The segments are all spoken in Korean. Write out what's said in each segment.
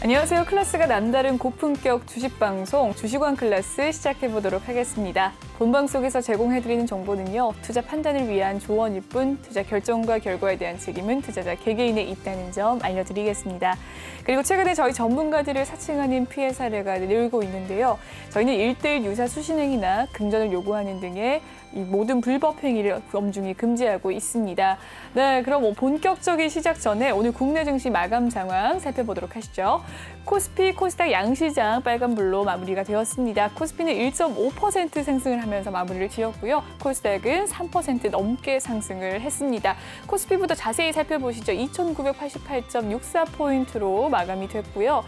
안녕하세요. 클래스가 남다른 고품격 주식방송 주식왕 클래스 시작해보도록 하겠습니다. 본방 속에서 제공해드리는 정보는요. 투자 판단을 위한 조언일 뿐 투자 결정과 결과에 대한 책임은 투자자 개개인에 있다는 점 알려드리겠습니다. 그리고 최근에 저희 전문가들을 사칭하는 피해 사례가 늘고 있는데요. 저희는 1:1 유사 수신행위나 금전을 요구하는 등의 이 모든 불법 행위를 엄중히 금지하고 있습니다. 네, 그럼 본격적인 시작 전에 오늘 국내 증시 마감 상황 살펴보도록 하시죠. 코스피, 코스닥 양시장 빨간불로 마무리가 되었습니다. 코스피는 1.5% 상승을 하면서 마무리를 지었고요. 코스닥은 3% 넘게 상승을 했습니다. 코스피부터 자세히 살펴보시죠. 2,988.64포인트로 마감이 됐고요.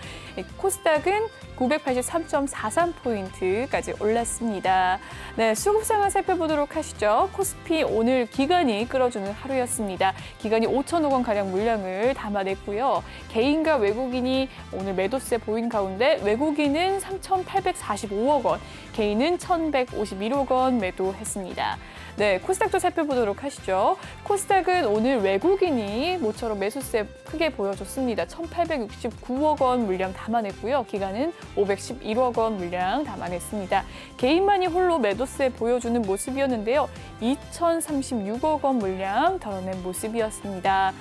코스닥은 983.43포인트까지 올랐습니다. 네, 수급 상황 살펴보도록 하시죠. 코스피 오늘 기관이 끌어주는 하루였습니다. 기관이 5천억 원가량 물량을 담아냈고요. 개인과 외국인이 오늘 매도세 보인 가운데 외국인은 3,845억 원, 개인은 1,151억 원 매도했습니다. 네, 코스닥도 살펴보도록 하시죠. 코스닥은 오늘 외국인이 모처럼 매수세 크게 보여줬습니다. 1,869억 원 물량 담아냈고요. 기관은 511억 원 물량 담아냈습니다. 개인만이 홀로 매도세 보여주는 모습이었는데요. 2,036억 원 물량 덜어낸 모습이었습니다.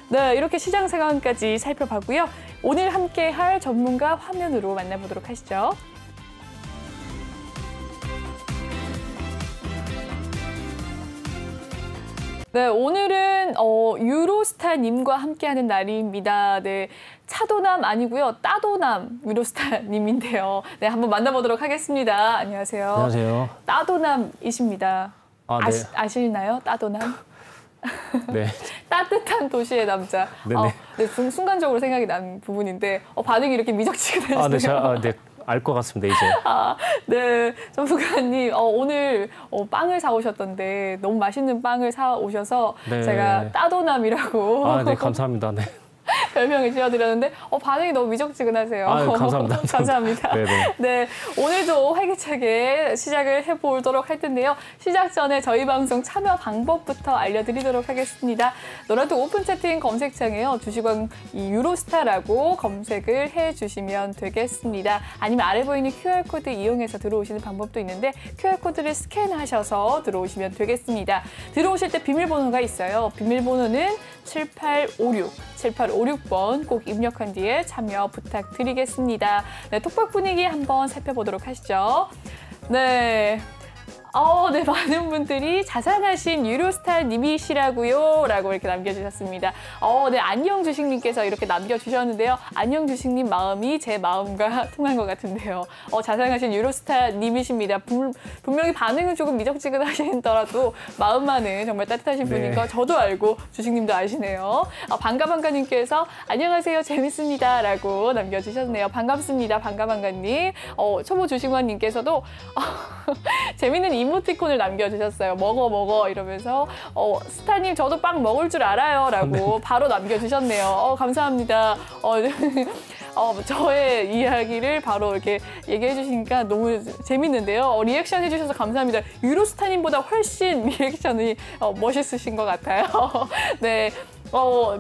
네, 이렇게 시장 상황까지 살펴봤고요. 오늘 함께할 전문가 화면으로 만나보도록 하시죠. 네, 오늘은 유로스타님과 함께하는 날입니다. 네, 차도남 아니고요, 따도남 유로스타님인데요. 네, 한번 만나보도록 하겠습니다. 안녕하세요. 안녕하세요. 따도남이십니다. 네. 아시나요? 따도남? 네. 따뜻한 도시의 남자. 네네. 네, 순간적으로 생각이 난 부분인데 반응이 이렇게 미적지근하시네요. 네, 알 것 같습니다, 이제. 네, 전문가님 오늘 빵을 사오셨던데 너무 맛있는 빵을 사오셔서 네. 제가 따도남이라고 네, 감사합니다. 네. 별명을 지어드렸는데 반응이 너무 미적지근하세요. 감사합니다. 감사합니다. 네네. 네, 오늘도 활기차게 시작을 해보도록 할 텐데요. 시작 전에 저희 방송 참여 방법부터 알려드리도록 하겠습니다. 노란톡 오픈 채팅 검색창에요. 주식왕 유로스타라고 검색을 해주시면 되겠습니다. 아니면 아래 보이는 QR코드 이용해서 들어오시는 방법도 있는데 QR코드를 스캔하셔서 들어오시면 되겠습니다. 들어오실 때 비밀번호가 있어요. 비밀번호는 7856번 꼭 입력한 뒤에 참여 부탁드리겠습니다. 네, 톡박 분위기 한번 살펴보도록 하시죠. 네. 네, 많은 분들이 자상하신 유로스타님이시라고요 라고 이렇게 남겨주셨습니다. 네, 안녕 주식님께서 이렇게 남겨주셨는데요. 안녕 주식님 마음이 제 마음과 통한 것 같은데요. 자상하신 유로스타님이십니다. 분명히 반응은 조금 미적지근하시더라도 마음만은 정말 따뜻하신 분인 거 저도 알고 주식님도 아시네요. 반가반가님께서 안녕하세요, 재밌습니다 라고 남겨주셨네요. 반갑습니다, 반가반가님. 초보 주식왕님께서도 재밌는 이모티콘을 남겨주셨어요. 먹어 이러면서 스타님 저도 빵 먹을 줄 알아요 라고 바로 남겨주셨네요. 감사합니다. 저의 이야기를 바로 이렇게 얘기해 주시니까 너무 재밌는데요. 리액션 해주셔서 감사합니다. 유로스타님보다 훨씬 리액션이 멋있으신 것 같아요. 네.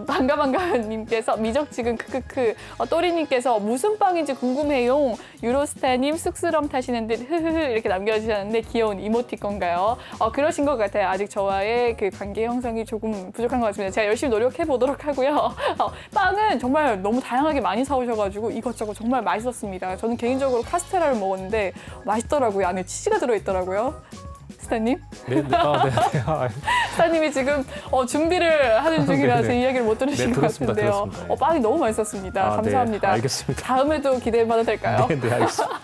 반가반가님께서 미적지근 크크크. 또리님께서 무슨 빵인지 궁금해요. 유로스타님 쑥스럼 타시는 듯 흐흐흐 이렇게 남겨주셨는데 귀여운 이모티콘가요? 그러신 것 같아요. 아직 저와의 그 관계 형성이 조금 부족한 것 같습니다. 제가 열심히 노력해 보도록 하고요. 빵은 정말 너무 다양하게 많이 사오셔가지고 이것저것 정말 맛있었습니다. 저는 개인적으로 카스테라를 먹었는데 맛있더라고요. 안에 치즈가 들어있더라고요. 스타님? 네. 스타님이 지금 준비를 하는 중이라서 이야기를 못 들으신 것 같은데요. 들었습니다. 빵이 너무 맛있었습니다. 감사합니다. 네, 알겠습니다. 다음에도 기대해봐도 될까요? 네, 알겠습니다.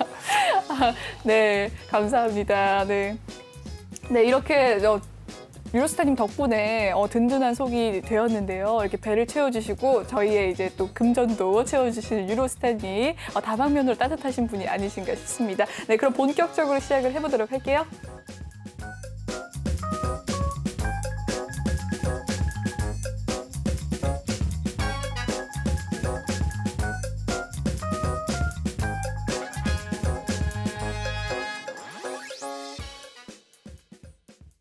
네, 감사합니다. 네, 이렇게 유로스타님 덕분에 든든한 속이 되었는데요. 이렇게 배를 채워주시고 저희의 이제 또 금전도 채워주시는 유로스타님 다방면으로 따뜻하신 분이 아니신가 싶습니다. 네, 그럼 본격적으로 시작을 해보도록 할게요.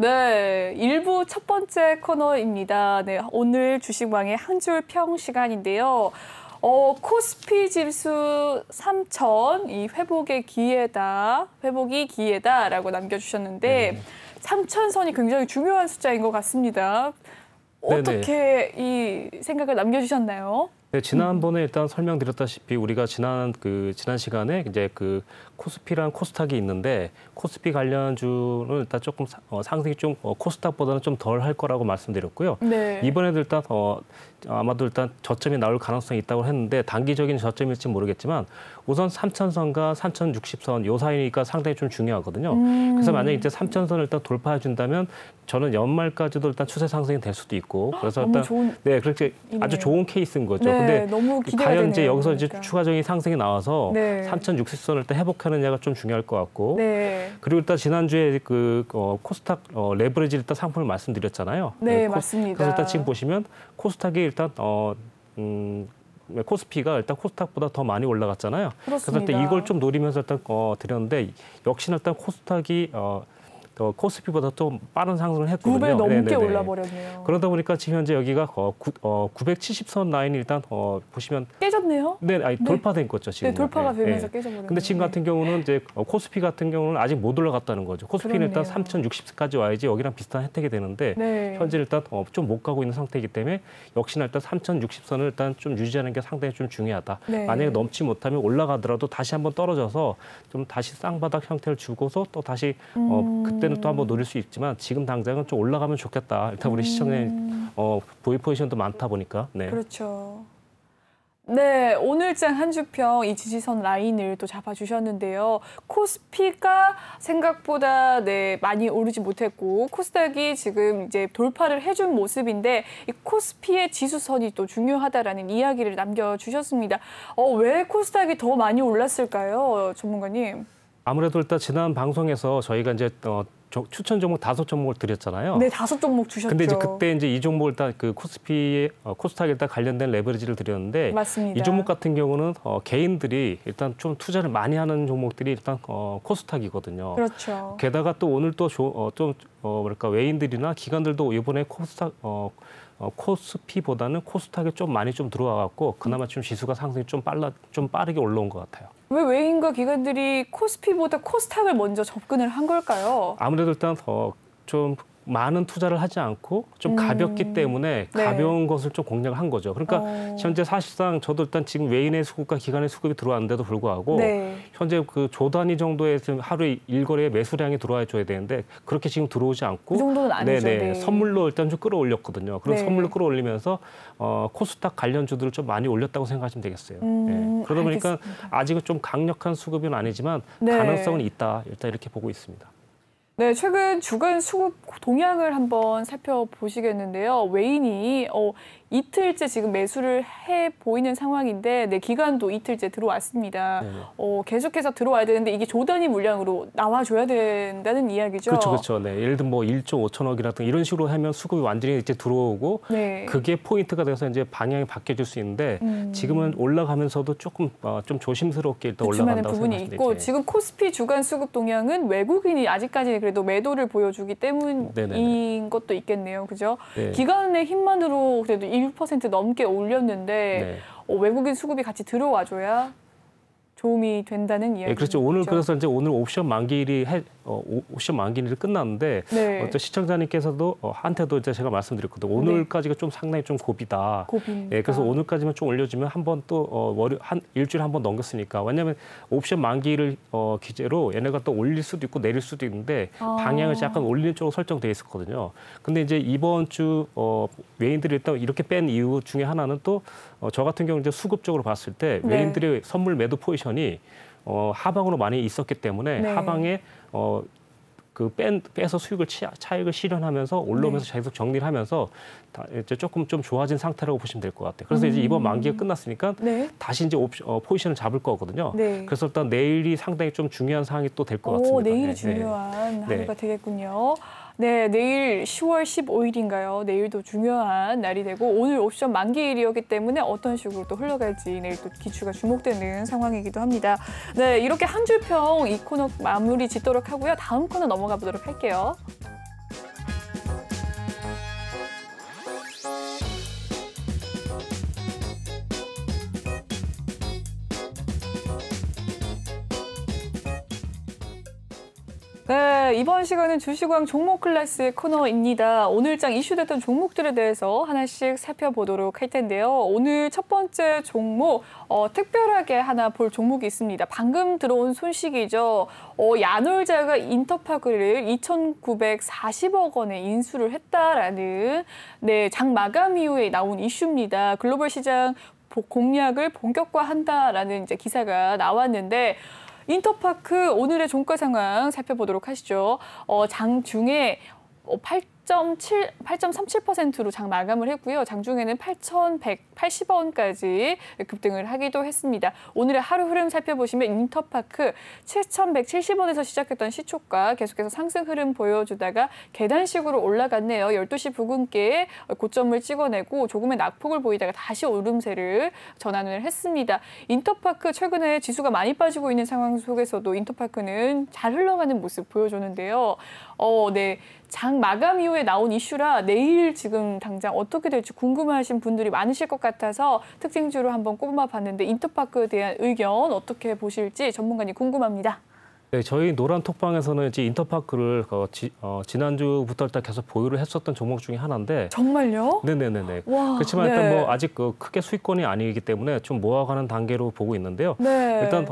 네, 1부 첫 번째 코너입니다. 네, 오늘 주식왕의 한 줄 평 시간인데요. 코스피 지수 3,000, 이 회복이 기회다라고 남겨주셨는데 3,000선이 굉장히 중요한 숫자인 것 같습니다. 어떻게 이 생각을 남겨주셨나요? 네, 지난번에 일단 설명드렸다시피 우리가 지난 시간에 이제 그 코스피랑 코스닥이 있는데 코스피 관련주는 일단 조금 상승이 좀 코스닥보다는 좀 덜 할 거라고 말씀드렸고요. 네. 이번에도 일단 아마도 일단 저점이 나올 가능성이 있다고 했는데 단기적인 저점일지 모르겠지만 우선 3,000선과 3,060선 요 사이니까 상당히 좀 중요하거든요. 그래서 만약에 이제 3,000선을 일단 돌파해 준다면 저는 연말까지도 일단 추세 상승이 될 수도 있고 그래서 일단 네, 그렇게 아주 좋은 케이스인 거죠. 네, 근데 너무 기대가 과연 되네요, 이제 여기서 그러니까. 이제 추가적인 상승이 나와서 네. 3,060선을 일단 회복하느냐가 좀 중요할 것 같고 네. 그리고 일단 지난주에 그 코스닥 레버리지 일단 상품을 말씀드렸잖아요. 네, 맞습니다. 그래서 일단 지금 보시면 코스닥이 일단 코스피가 일단 코스닥보다 더 많이 올라갔잖아요. 그렇습니다. 그래서 일단 이걸 좀 노리면서 일단 드렸는데 역시나 일단 코스닥이 코스피보다 좀 빠른 상승을 했거든요. 2배 넘게 네네네. 올라버렸네요. 그러다 보니까 지금 현재 여기가 970선 라인이 일단 보시면 깨졌네요. 네, 아니 돌파된 거죠 지금. 네, 돌파가 되면서 깨져버렸네요. 근데 지금 같은 경우는 이제 코스피 같은 경우는 아직 못 올라갔다는 거죠. 코스피는 일단 그렇네요. 3,060까지 와야지 여기랑 비슷한 혜택이 되는데 네. 현재 일단 좀 못 가고 있는 상태이기 때문에 역시나 일단 3,060선을 일단 좀 유지하는 게 상당히 좀 중요하다. 네. 만약에 넘지 못하면 올라가더라도 다시 한번 떨어져서 좀 다시 쌍바닥 형태를 주고서 또 다시 그때는 또 한번 노릴 수 있지만 지금 당장은 좀 올라가면 좋겠다. 일단 우리 시청자님 보유 포지션도 많다 보니까. 네. 그렇죠. 네, 오늘장 한 주평 이 지지선 라인을 또 잡아주셨는데요. 코스피가 생각보다 많이 오르지 못했고 코스닥이 지금 이제 돌파를 해준 모습인데 이 코스피의 지수선이 또 중요하다라는 이야기를 남겨주셨습니다. 왜 코스닥이 더 많이 올랐을까요, 전문가님? 아무래도 일단 지난 방송에서 저희가 이제 추천 종목 5종목을 드렸잖아요. 네, 5종목 주셨죠. 근데 이제 그때 이제 이 종목을 일단 그 코스피에 코스닥에 일단 관련된 레버리지를 드렸는데 맞습니다. 이 종목 같은 경우는 개인들이 일단 좀 투자를 많이 하는 종목들이 일단 코스닥이거든요. 그렇죠. 게다가 또 오늘 또 좀 외인들이나 기관들도 이번에 코스피보다는 코스닥에 좀 많이 좀 들어와 갖고 그나마 좀 지수가 상승이 좀 빠르게 올라온 것 같아요. 왜 외인과 기관들이 코스피보다 코스닥을 먼저 접근을 한 걸까요? 아무래도 일단 좀 많은 투자를 하지 않고 좀 가볍기 때문에 네. 가벼운 것을 좀 공략을 한 거죠. 그러니까 현재 사실상 저도 일단 지금 외인의 수급과 기관의 수급이 들어왔는데도 불구하고 네. 현재 그 조 단위 정도의 지금 하루에 일거래의 매수량이 들어와 줘야 되는데 그렇게 지금 들어오지 않고 그 정도는 아니죠. 네. 선물로 일단 좀 끌어올렸거든요. 그런 네. 선물로 끌어올리면서 코스닥 관련주들을 좀 많이 올렸다고 생각하시면 되겠어요. 그러다 보니까 알겠습니다. 아직은 좀 강력한 수급은 아니지만 네. 가능성은 있다. 일단 이렇게 보고 있습니다. 네, 최근 주간 수급 동향을 한번 살펴보시겠는데요. 외인이 이틀째 지금 매수를 해 보이는 상황인데 기관도 이틀째 들어왔습니다. 계속해서 들어와야 되는데 이게 조 단위 물량으로 나와줘야 된다는 이야기죠. 그렇죠. 네. 예를 들면 1조 5천억이라든가 이런 식으로 하면 수급이 완전히 이제 들어오고 네. 그게 포인트가 돼서 이제 방향이 바뀌어질 수 있는데 지금은 올라가면서도 조금 좀 조심스럽게 일단 올라간다고 부분이 생각하시면 있고 되죠. 지금 코스피 주간 수급 동향은 외국인이 아직까지 그래도 매도를 보여주기 때문인 네네네. 것도 있겠네요. 그죠? 네. 기관의 힘만으로 그래도 1% 넘게 올렸는데 외국인 수급이 같이 들어와줘야 도움이 된다는 이야기죠. 네, 그렇죠. 오늘 그래서 이제 오늘 옵션 만기일이 옵션 만기일이 끝났는데 시청자님께서도 한테도 이제 제가 말씀드렸거든요. 오늘까지가 좀 상당히 좀 고비다. 고비니까. 그래서 오늘까지만 좀 올려주면 한 번 또 일주일 한 번 넘겼으니까 왜냐하면 옵션 만기일을 기재로 얘네가 또 올릴 수도 있고 내릴 수도 있는데 방향을 약간 올리는 쪽으로 설정돼 있었거든요. 근데 이제 이번 주 외인들이 일단 이렇게 뺀 이유 중에 하나는 또 저 같은 경우 이제 수급적으로 봤을 때 외인들의 선물 매도 포지션이 하방으로 많이 있었기 때문에 하방에 빼서 수익을 차익을 실현하면서 올라오면서 계속 정리를 하면서 이제 조금 좀 좋아진 상태라고 보시면 될 것 같아요. 그래서 이제 이번 만기가 끝났으니까 다시 이제 포지션을 잡을 거거든요. 그래서 일단 내일이 상당히 좀 중요한 사항이 또 될 것 같습니다. 내일이 중요한 하루가 되겠군요. 네, 내일 10월 15일인가요? 내일도 중요한 날이 되고 오늘 옵션 만기일이었기 때문에 어떤 식으로 또 흘러갈지 내일 또 기추가 주목되는 상황이기도 합니다. 네, 이렇게 한 줄평 이 코너 마무리 짓도록 하고요. 다음 코너 넘어가 보도록 할게요. 네, 이번 시간은 주식왕 종목 클래스 코너입니다. 오늘장 이슈됐던 종목들에 대해서 하나씩 살펴보도록 할 텐데요. 오늘 첫 번째 종목, 특별하게 하나 볼 종목이 있습니다. 방금 들어온 소식이죠. 야놀자가 인터파크를 2,940억 원에 인수를 했다라는 장 마감 이후에 나온 이슈입니다. 글로벌 시장 공략을 본격화한다라는 이제 기사가 나왔는데 인터파크 오늘의 종가 상황 살펴보도록 하시죠. 장중에 8.37%로 장 마감을 했고요. 장중에는 8,180원까지 급등을 하기도 했습니다. 오늘의 하루 흐름 살펴보시면 인터파크 7,170원에서 시작했던 시초가 계속해서 상승 흐름 보여주다가 계단식으로 올라갔네요. 12시 부근께 고점을 찍어내고 조금의 낙폭을 보이다가 다시 오름세를 전환을 했습니다. 인터파크 최근에 지수가 많이 빠지고 있는 상황 속에서도 인터파크는 잘 흘러가는 모습 보여주는데요. 네. 장 마감 이후에 나온 이슈라 내일 지금 당장 어떻게 될지 궁금해하신 분들이 많으실 것 같아서 특징주로 한번 꼽아봤는데 인터파크에 대한 의견 어떻게 보실지 전문가님 궁금합니다. 네, 저희 노란 톡방에서는 이제 인터파크를 지난주부터 일단 계속 보유를 했었던 종목 중에 하나인데. 정말요? 네네네네. 와, 그렇지만 네. 일단 뭐 아직 크게 수익권이 아니기 때문에 좀 모아가는 단계로 보고 있는데요. 네. 일단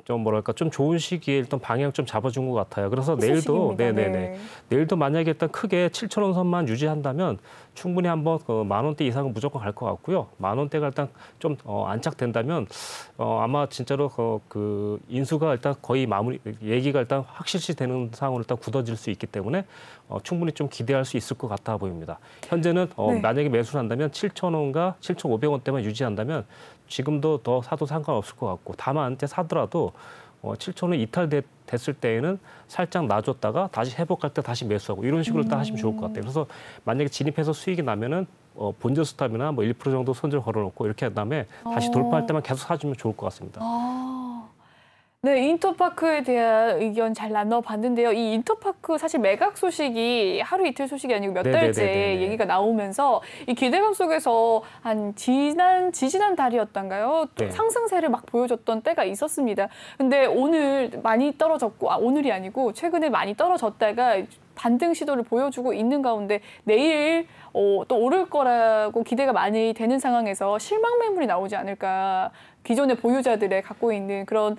좀 뭐랄까 좀 좋은 시기에 일단 방향 좀 잡아준 것 같아요. 그래서 내일도 시기입니다. 네네네. 네. 내일도 만약에 일단 크게 7,000원 선만 유지한다면 충분히 한번 10,000원대 이상은 무조건 갈 것 같고요. 10,000원대가 일단 좀 안착된다면 아마 진짜로 그 인수가 일단 거의 마무리 얘기가 일단 확실시 되는 상황으로 일단 굳어질 수 있기 때문에 충분히 좀 기대할 수 있을 것 같아 보입니다. 현재는 네. 만약에 매수를 한다면 7,000원과 7,500원대만 유지한다면 지금도 더 사도 상관없을 것 같고 다만 이제 사더라도 7,000원 이탈됐을 때에는 살짝 놔줬다가 다시 회복할 때 다시 매수하고 이런 식으로 일단 하시면 좋을 것 같아요. 그래서 만약에 진입해서 수익이 나면은 본전 스탑이나 뭐 1% 정도 손절 걸어놓고 이렇게 한 다음에 다시 돌파할 때만 계속 사주면 좋을 것 같습니다. 네, 인터파크에 대한 의견 잘 나눠봤는데요. 이 인터파크 사실 매각 소식이 하루 이틀 소식이 아니고 몇 달째 네네네네네. 얘기가 나오면서 이 기대감 속에서 한 지지난 달이었던가요? 또 네. 상승세를 막 보여줬던 때가 있었습니다. 근데 오늘 많이 떨어졌고, 오늘이 아니고 최근에 많이 떨어졌다가 반등 시도를 보여주고 있는 가운데 내일 또 오를 거라고 기대가 많이 되는 상황에서 실망 매물이 나오지 않을까. 기존의 보유자들의 갖고 있는 그런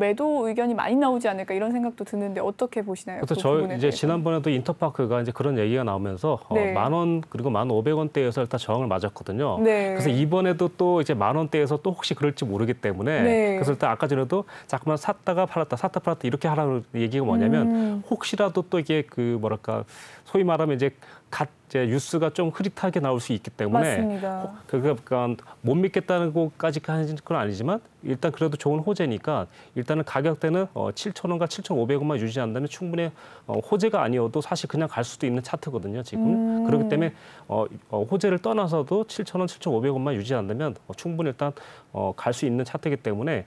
매도 의견이 많이 나오지 않을까 이런 생각도 드는데 어떻게 보시나요? 그래서 그 저희 부분에 이제 대해서. 지난번에도 인터파크가 이제 그런 얘기가 나오면서 네. 10,000원 그리고 1,500원대에서 일단 저항을 맞았거든요. 네. 그래서 이번에도 또 이제 10,000원대에서 또 혹시 그럴지 모르기 때문에 네. 그래서 일단 아까 전에도 자꾸만 샀다가 팔았다 이렇게 하라는 얘기가 뭐냐면 혹시라도 또 이게 그 뭐랄까 소위 말하면 이제 뉴스가 좀 흐릿하게 나올 수 있기 때문에 맞습니다. 그러니까 못 믿겠다는 것까지 하는 건 아니지만 일단 그래도 좋은 호재니까 일단은 가격대는 7,000원과 7,500원만 유지한다면 충분히 호재가 아니어도 사실 그냥 갈 수도 있는 차트거든요. 지금 그렇기 때문에 호재를 떠나서도 7,000원, 7,500원만 유지한다면 충분히 일단 갈 수 있는 차트이기 때문에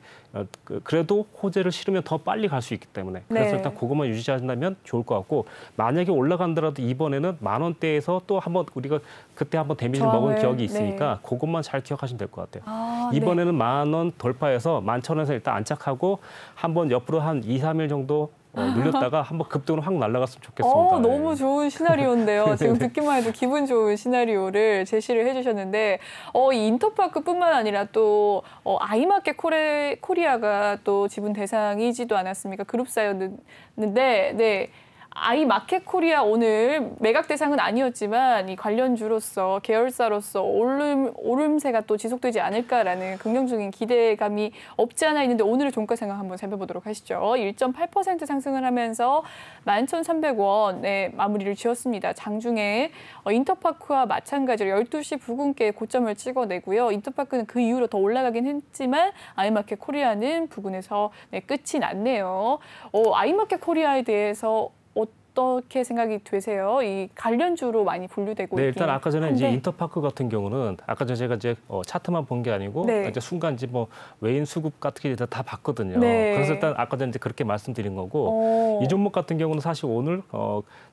그래도 호재를 실으면 더 빨리 갈 수 있기 때문에 그래서 네. 일단 그것만 유지한다면 좋을 것 같고 만약에 올라간다라도 이번에는 10,000원대에서 또 한번 우리가 그때 한번 데미지를 먹은 저항을, 기억이 있으니까 그것만 잘 기억하시면 될 것 같아요. 이번에는 10,000원 돌파해서 11,000원에서 일단 안착하고 한번 옆으로 한 2, 3일 정도 눌렸다가 한번 급등으로 확 날아갔으면 좋겠습니다. 너무 좋은 시나리오인데요. 지금 듣기만 해도 기분 좋은 시나리오를 제시를 해주셨는데 이 인터파크뿐만 아니라 또 아이마켓 코리아가 또 지분 대상이지도 않았습니까? 그룹사였는데 네. 아이마켓 코리아 오늘 매각 대상은 아니었지만 이 관련주로서 계열사로서 오름세가 또 지속되지 않을까라는 긍정적인 기대감이 없지 않아 있는데 오늘의 종가 상황 한번 살펴보도록 하시죠. 1.8% 상승을 하면서 11,300원에 마무리를 지었습니다. 장중에 인터파크와 마찬가지로 12시 부근께 고점을 찍어내고요. 인터파크는 그 이후로 더 올라가긴 했지만 아이마켓 코리아는 부근에서 끝이 났네요. 아이마켓 코리아에 대해서 어떻게 생각이 되세요? 이 관련주로 많이 분류되고 네, 있긴 일단 아까 전에 한데. 이제 인터파크 같은 경우는 아까 전에 제가 이제 차트만 본 게 아니고 네. 이제 순간 이제 뭐 외인 수급 같은 게 다 봤거든요. 네. 그래서 일단 아까 전에 이제 그렇게 말씀드린 거고 이 종목 같은 경우는 사실 오늘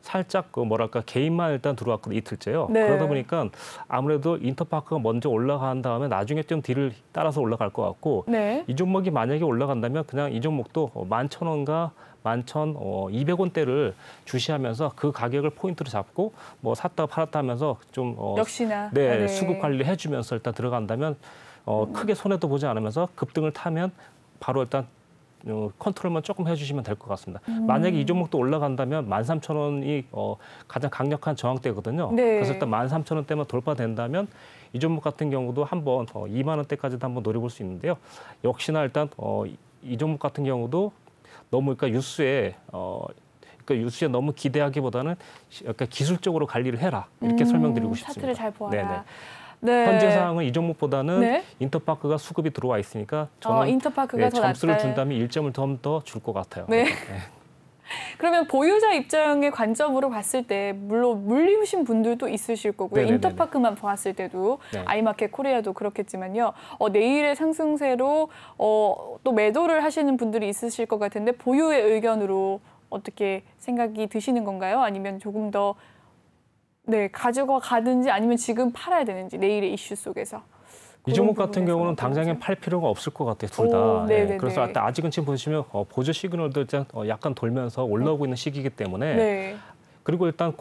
살짝 뭐랄까 개인만 일단 들어왔거든요. 이틀째요. 네. 그러다 보니까 아무래도 인터파크가 먼저 올라간 다음에 나중에 좀 뒤를 따라서 올라갈 것 같고 네. 이 종목이 만약에 올라간다면 그냥 이 종목도 11,000원과 11,200원대를 주시하면서 그 가격을 포인트로 잡고 뭐 샀다 팔았다 하면서 좀 역시나 네, 수급 관리를 해주면서 일단 들어간다면 크게 손해도 보지 않으면서 급등을 타면 바로 일단 컨트롤만 조금 해주시면 될 것 같습니다. 만약에 이 종목도 올라간다면 13,000원이 가장 강력한 저항대거든요. 네. 그래서 일단 13,000원대만 돌파된다면 이 종목 같은 경우도 한번 2만 원대까지도 한번 노려볼 수 있는데요. 역시나 일단 이 종목 같은 경우도 너무 그러니까 뉴스에 너무 기대하기보다는 약간 기술적으로 관리를 해라 이렇게 설명드리고 싶습니다. 차트를 잘 보아라. 네네. 네. 현재 상황은 이 종목보다는 네. 인터파크가 수급이 들어와 있으니까 저는 인터파크가 더 점수를 낫다. 준다면 1점을 좀 더 줄 것 같아요. 네. 그러면 보유자 입장의 관점으로 봤을 때 물론 물리우신 분들도 있으실 거고요. 네네네네. 인터파크만 봤을 때도 네. 아이마켓 코리아도 그렇겠지만요. 내일의 상승세로 또 매도를 하시는 분들이 있으실 것 같은데 보유의 의견으로 어떻게 생각이 드시는 건가요? 아니면 조금 더 가지고 가든지 아니면 지금 팔아야 되는지 내일의 이슈 속에서. 이 종목 같은 경우는 당장에 팔 필요가 없을 것 같아요, 둘 다. 그래서 아직은 지금 보시면 보조 시그널도 일단 약간 돌면서 올라오고 있는 시기이기 때문에 네. 그리고 일단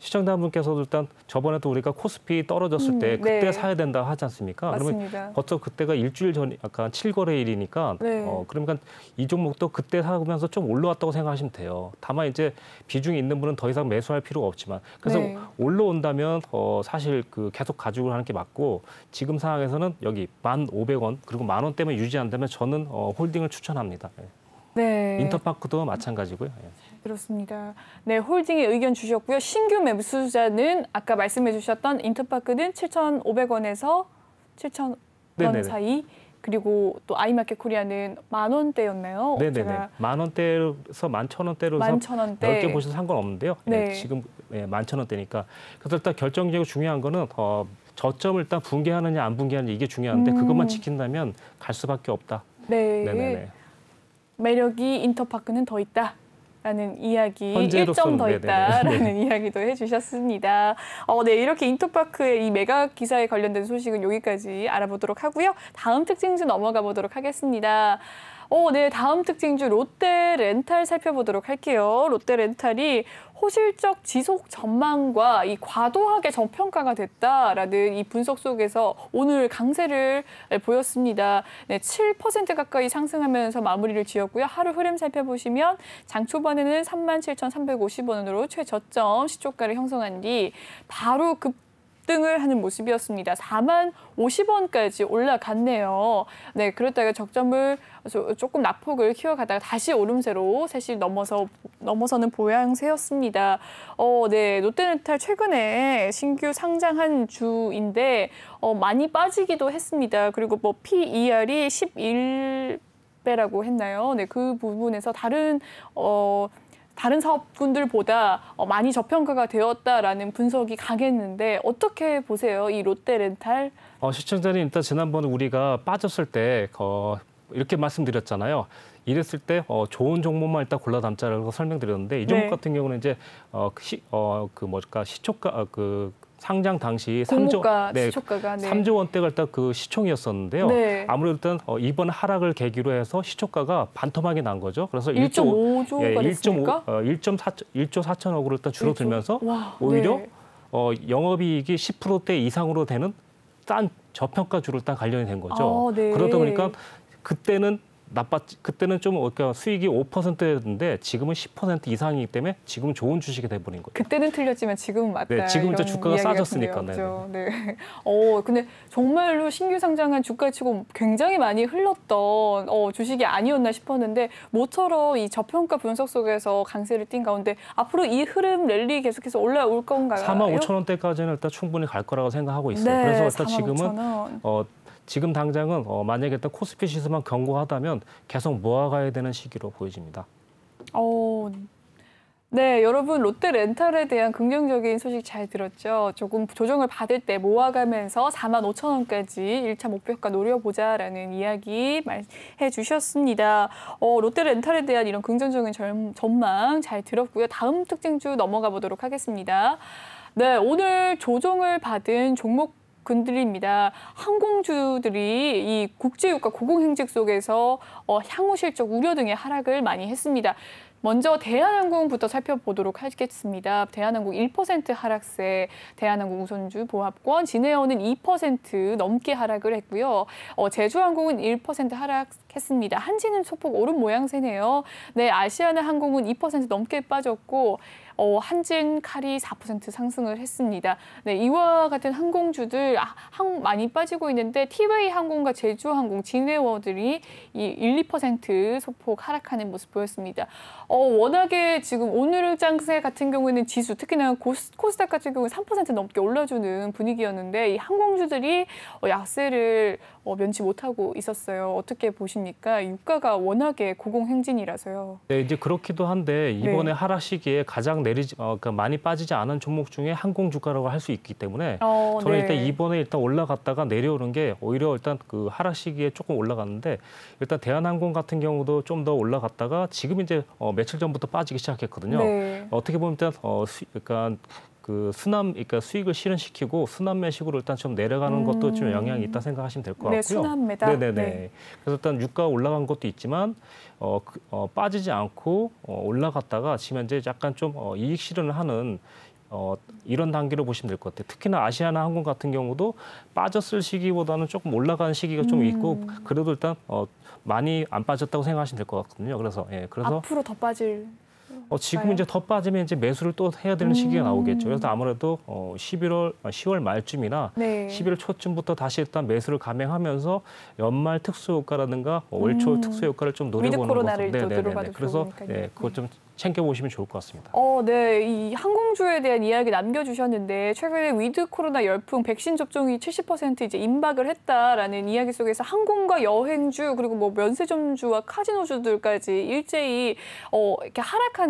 시청자분께서도 일단 저번에도 우리가 코스피 떨어졌을 때 그때 네. 사야 된다 하지 않습니까? 맞습니다. 그러면 벌써 그때가 일주일 전, 약간 7거래일이니까 네. 그러니까 이 종목도 그때 사면서 좀 올라왔다고 생각하시면 돼요. 다만 이제 비중이 있는 분은 더 이상 매수할 필요가 없지만 그래서 네. 올라온다면 사실 계속 가지고 하는 게 맞고 지금 상황에서는 여기 1,500원 그리고 10,000원대만 유지한다면 저는 홀딩을 추천합니다. 네. 인터파크도 마찬가지고요. 그렇습니다. 네, 홀딩에 의견 주셨고요. 신규 매수자는 아까 말씀해 주셨던 인터파크는 7,500원에서 7,000원 네네네. 사이. 그리고 또 아이마켓 코리아는 10,000원대였나요? 네네네. 10,000원대에서 11,000원대로 11,000원대. 넓게 보셔도 상관없는데요. 네. 지금 11,000원대니까. 그래서 일단 결정적으로 중요한 거는 저점을 일단 붕괴하느냐 안 붕괴하느냐 이게 중요한데 그것만 지킨다면 갈 수밖에 없다. 네. 네네네. 매력이 인터파크는 더 있다. 라는 이야기, 현재로서는 1점 더 있다라는 이야기도 해주셨습니다. 네, 이렇게 인터파크의 이 매각 기사에 관련된 소식은 여기까지 알아보도록 하고요. 다음 특징주 넘어가 보도록 하겠습니다. 네, 다음 특징주 롯데렌탈 살펴보도록 할게요. 롯데렌탈이 호실적 지속 전망과 이 과도하게 저평가가 됐다라는 이 분석 속에서 오늘 강세를 보였습니다. 네, 7% 가까이 상승하면서 마무리를 지었고요. 하루 흐름 살펴보시면 장 초반에는 37,350원으로 최저점 시초가를 형성한 뒤 바로 급등을 하는 모습이었습니다. 40,050원까지 올라갔네요. 네, 그렇다가 적점을 조금 낙폭을 키워가다가 다시 오름세로 사실 넘어서는 보양세였습니다. 네, 롯데렌탈 최근에 신규 상장한 주인데 많이 빠지기도 했습니다. 그리고 뭐 PER이 11배라고 했나요? 네, 그 부분에서 다른 사업군들보다 많이 저평가가 되었다라는 분석이 강했는데 어떻게 보세요? 이 롯데렌탈? 시청자님 일단 지난번에 우리가 빠졌을 때 이렇게 말씀드렸잖아요. 이랬을 때 좋은 종목만 일단 골라 담자라고 설명드렸는데 이 종목 네. 같은 경우는 이제 시초가 상장 당시 공모가 3조, 시초가가 3조 원대가 일단 그 시총이었었는데요. 네. 아무래도 일단 이번 하락을 계기로 해서 시초가가 반토막이 난 거죠. 그래서 1.5조가 됐습니까? 1조 4천억으로 일단 줄어들면서 와, 오히려 네. 영업이익이 10%대 이상으로 되는 싼 저평가주로 일단 관련이 된 거죠. 네. 그러다 보니까 그때는 좀 그러니까 수익이 5%였는데 지금은 10% 이상이기 때문에 지금은 좋은 주식이 돼버린 거예요. 그때는 틀렸지만 지금은 맞다. 네, 지금 이제 주가가 싸졌으니까. 네. 근데 정말로 신규 상장한 주가치고 굉장히 많이 흘렀던 주식이 아니었나 싶었는데 모처럼 이 저평가 분석 속에서 강세를 띈 가운데 앞으로 이 흐름 랠리 계속해서 올라올 건가요? 45,000원대까지는 일단 충분히 갈 거라고 생각하고 있어요. 네, 그래서 일단 지금은 45,000원. 지금 당장은 만약에 일단 코스피 지수만 견고하다면 계속 모아가야 되는 시기로 보여집니다. 네, 여러분 롯데렌탈에 대한 긍정적인 소식 잘 들었죠? 조금 조정을 받을 때 모아가면서 45,000원까지 1차 목표가 노려보자라는 이야기 말해 주셨습니다. 롯데렌탈에 대한 이런 긍정적인 전망 잘 들었고요. 다음 특징주 넘어가 보도록 하겠습니다. 네, 오늘 조정을 받은 종목 흔들립니다. 항공주들이 이 국제유가 고공행직 속에서 향후 실적 우려 등의 하락을 많이 했습니다. 먼저 대한항공부터 살펴보도록 하겠습니다. 대한항공 1% 하락세, 대한항공 우선주 보합권, 진에어는 2% 넘게 하락을 했고요. 제주항공은 1% 하락했습니다. 한진은 소폭 오른 모양새네요. 네, 아시아나항공은 2% 넘게 빠졌고 한진, 카리 4% 상승을 했습니다. 네, 이와 같은 항공주들 많이 빠지고 있는데 티웨이 항공과 제주항공, 진에어들이 1~2% 소폭 하락하는 모습 보였습니다. 워낙에 지금 오늘 장세 같은 경우에는 지수, 특히나 코스닥 같은 경우는 3% 넘게 올라주는 분위기였는데 이 항공주들이 약세를 면치 못하고 있었어요. 어떻게 보십니까? 유가가 워낙에 고공행진이라서요. 네, 이제 그렇기도 한데 이번에 하락 시기에 가장 그러니까 많이 빠지지 않은 종목 중에 항공 주가라고 할 수 있기 때문에 저는 네. 일단 이번에 올라갔다가 내려오는 게 오히려 일단 그 하락 시기에 조금 올라갔는데 일단 대한항공 같은 경우도 좀 더 올라갔다가 지금 이제 며칠 전부터 빠지기 시작했거든요. 네. 어떻게 보면 일단 그러니까 그러니까 수익을 실현시키고 순환매식으로 일단 좀 내려가는 것도 좀 영향이 있다 생각하시면 될 것 같고요. 네, 순환매다. 네네네. 네. 그래서 일단 유가 올라간 것도 있지만 빠지지 않고 올라갔다가 지금 현재 약간 좀 이익 실현을 하는 이런 단계로 보시면 될 것 같아요. 특히나 아시아나 항공 같은 경우도 빠졌을 시기보다는 조금 올라간 시기가 좀 있고 그래도 일단 많이 안 빠졌다고 생각하시면 될 것 같거든요. 그래서 그래서 앞으로 더 빠질. 지금 이제 더 빠지면 이제 매수를 또 해야 되는 시기가 나오겠죠. 그래서 아무래도 10월 말쯤이나 네. 11월 초쯤부터 다시 일단 매수를 감행하면서 연말 특수 효과라든가 올 초 특수 효과를 좀 노려보는 위드 코로나를 것으로. 또 들어가도 그래서 좋으니까요. 그것 좀 챙겨보시면 좋을 것 같습니다. 네. 이 항공주에 대한 이야기 남겨주셨는데 최근에 위드 코로나 열풍 백신 접종이 70% 이제 임박을 했다라는 이야기 속에서 항공과 여행주 그리고 뭐 면세점주와 카지노주들까지 일제히 이렇게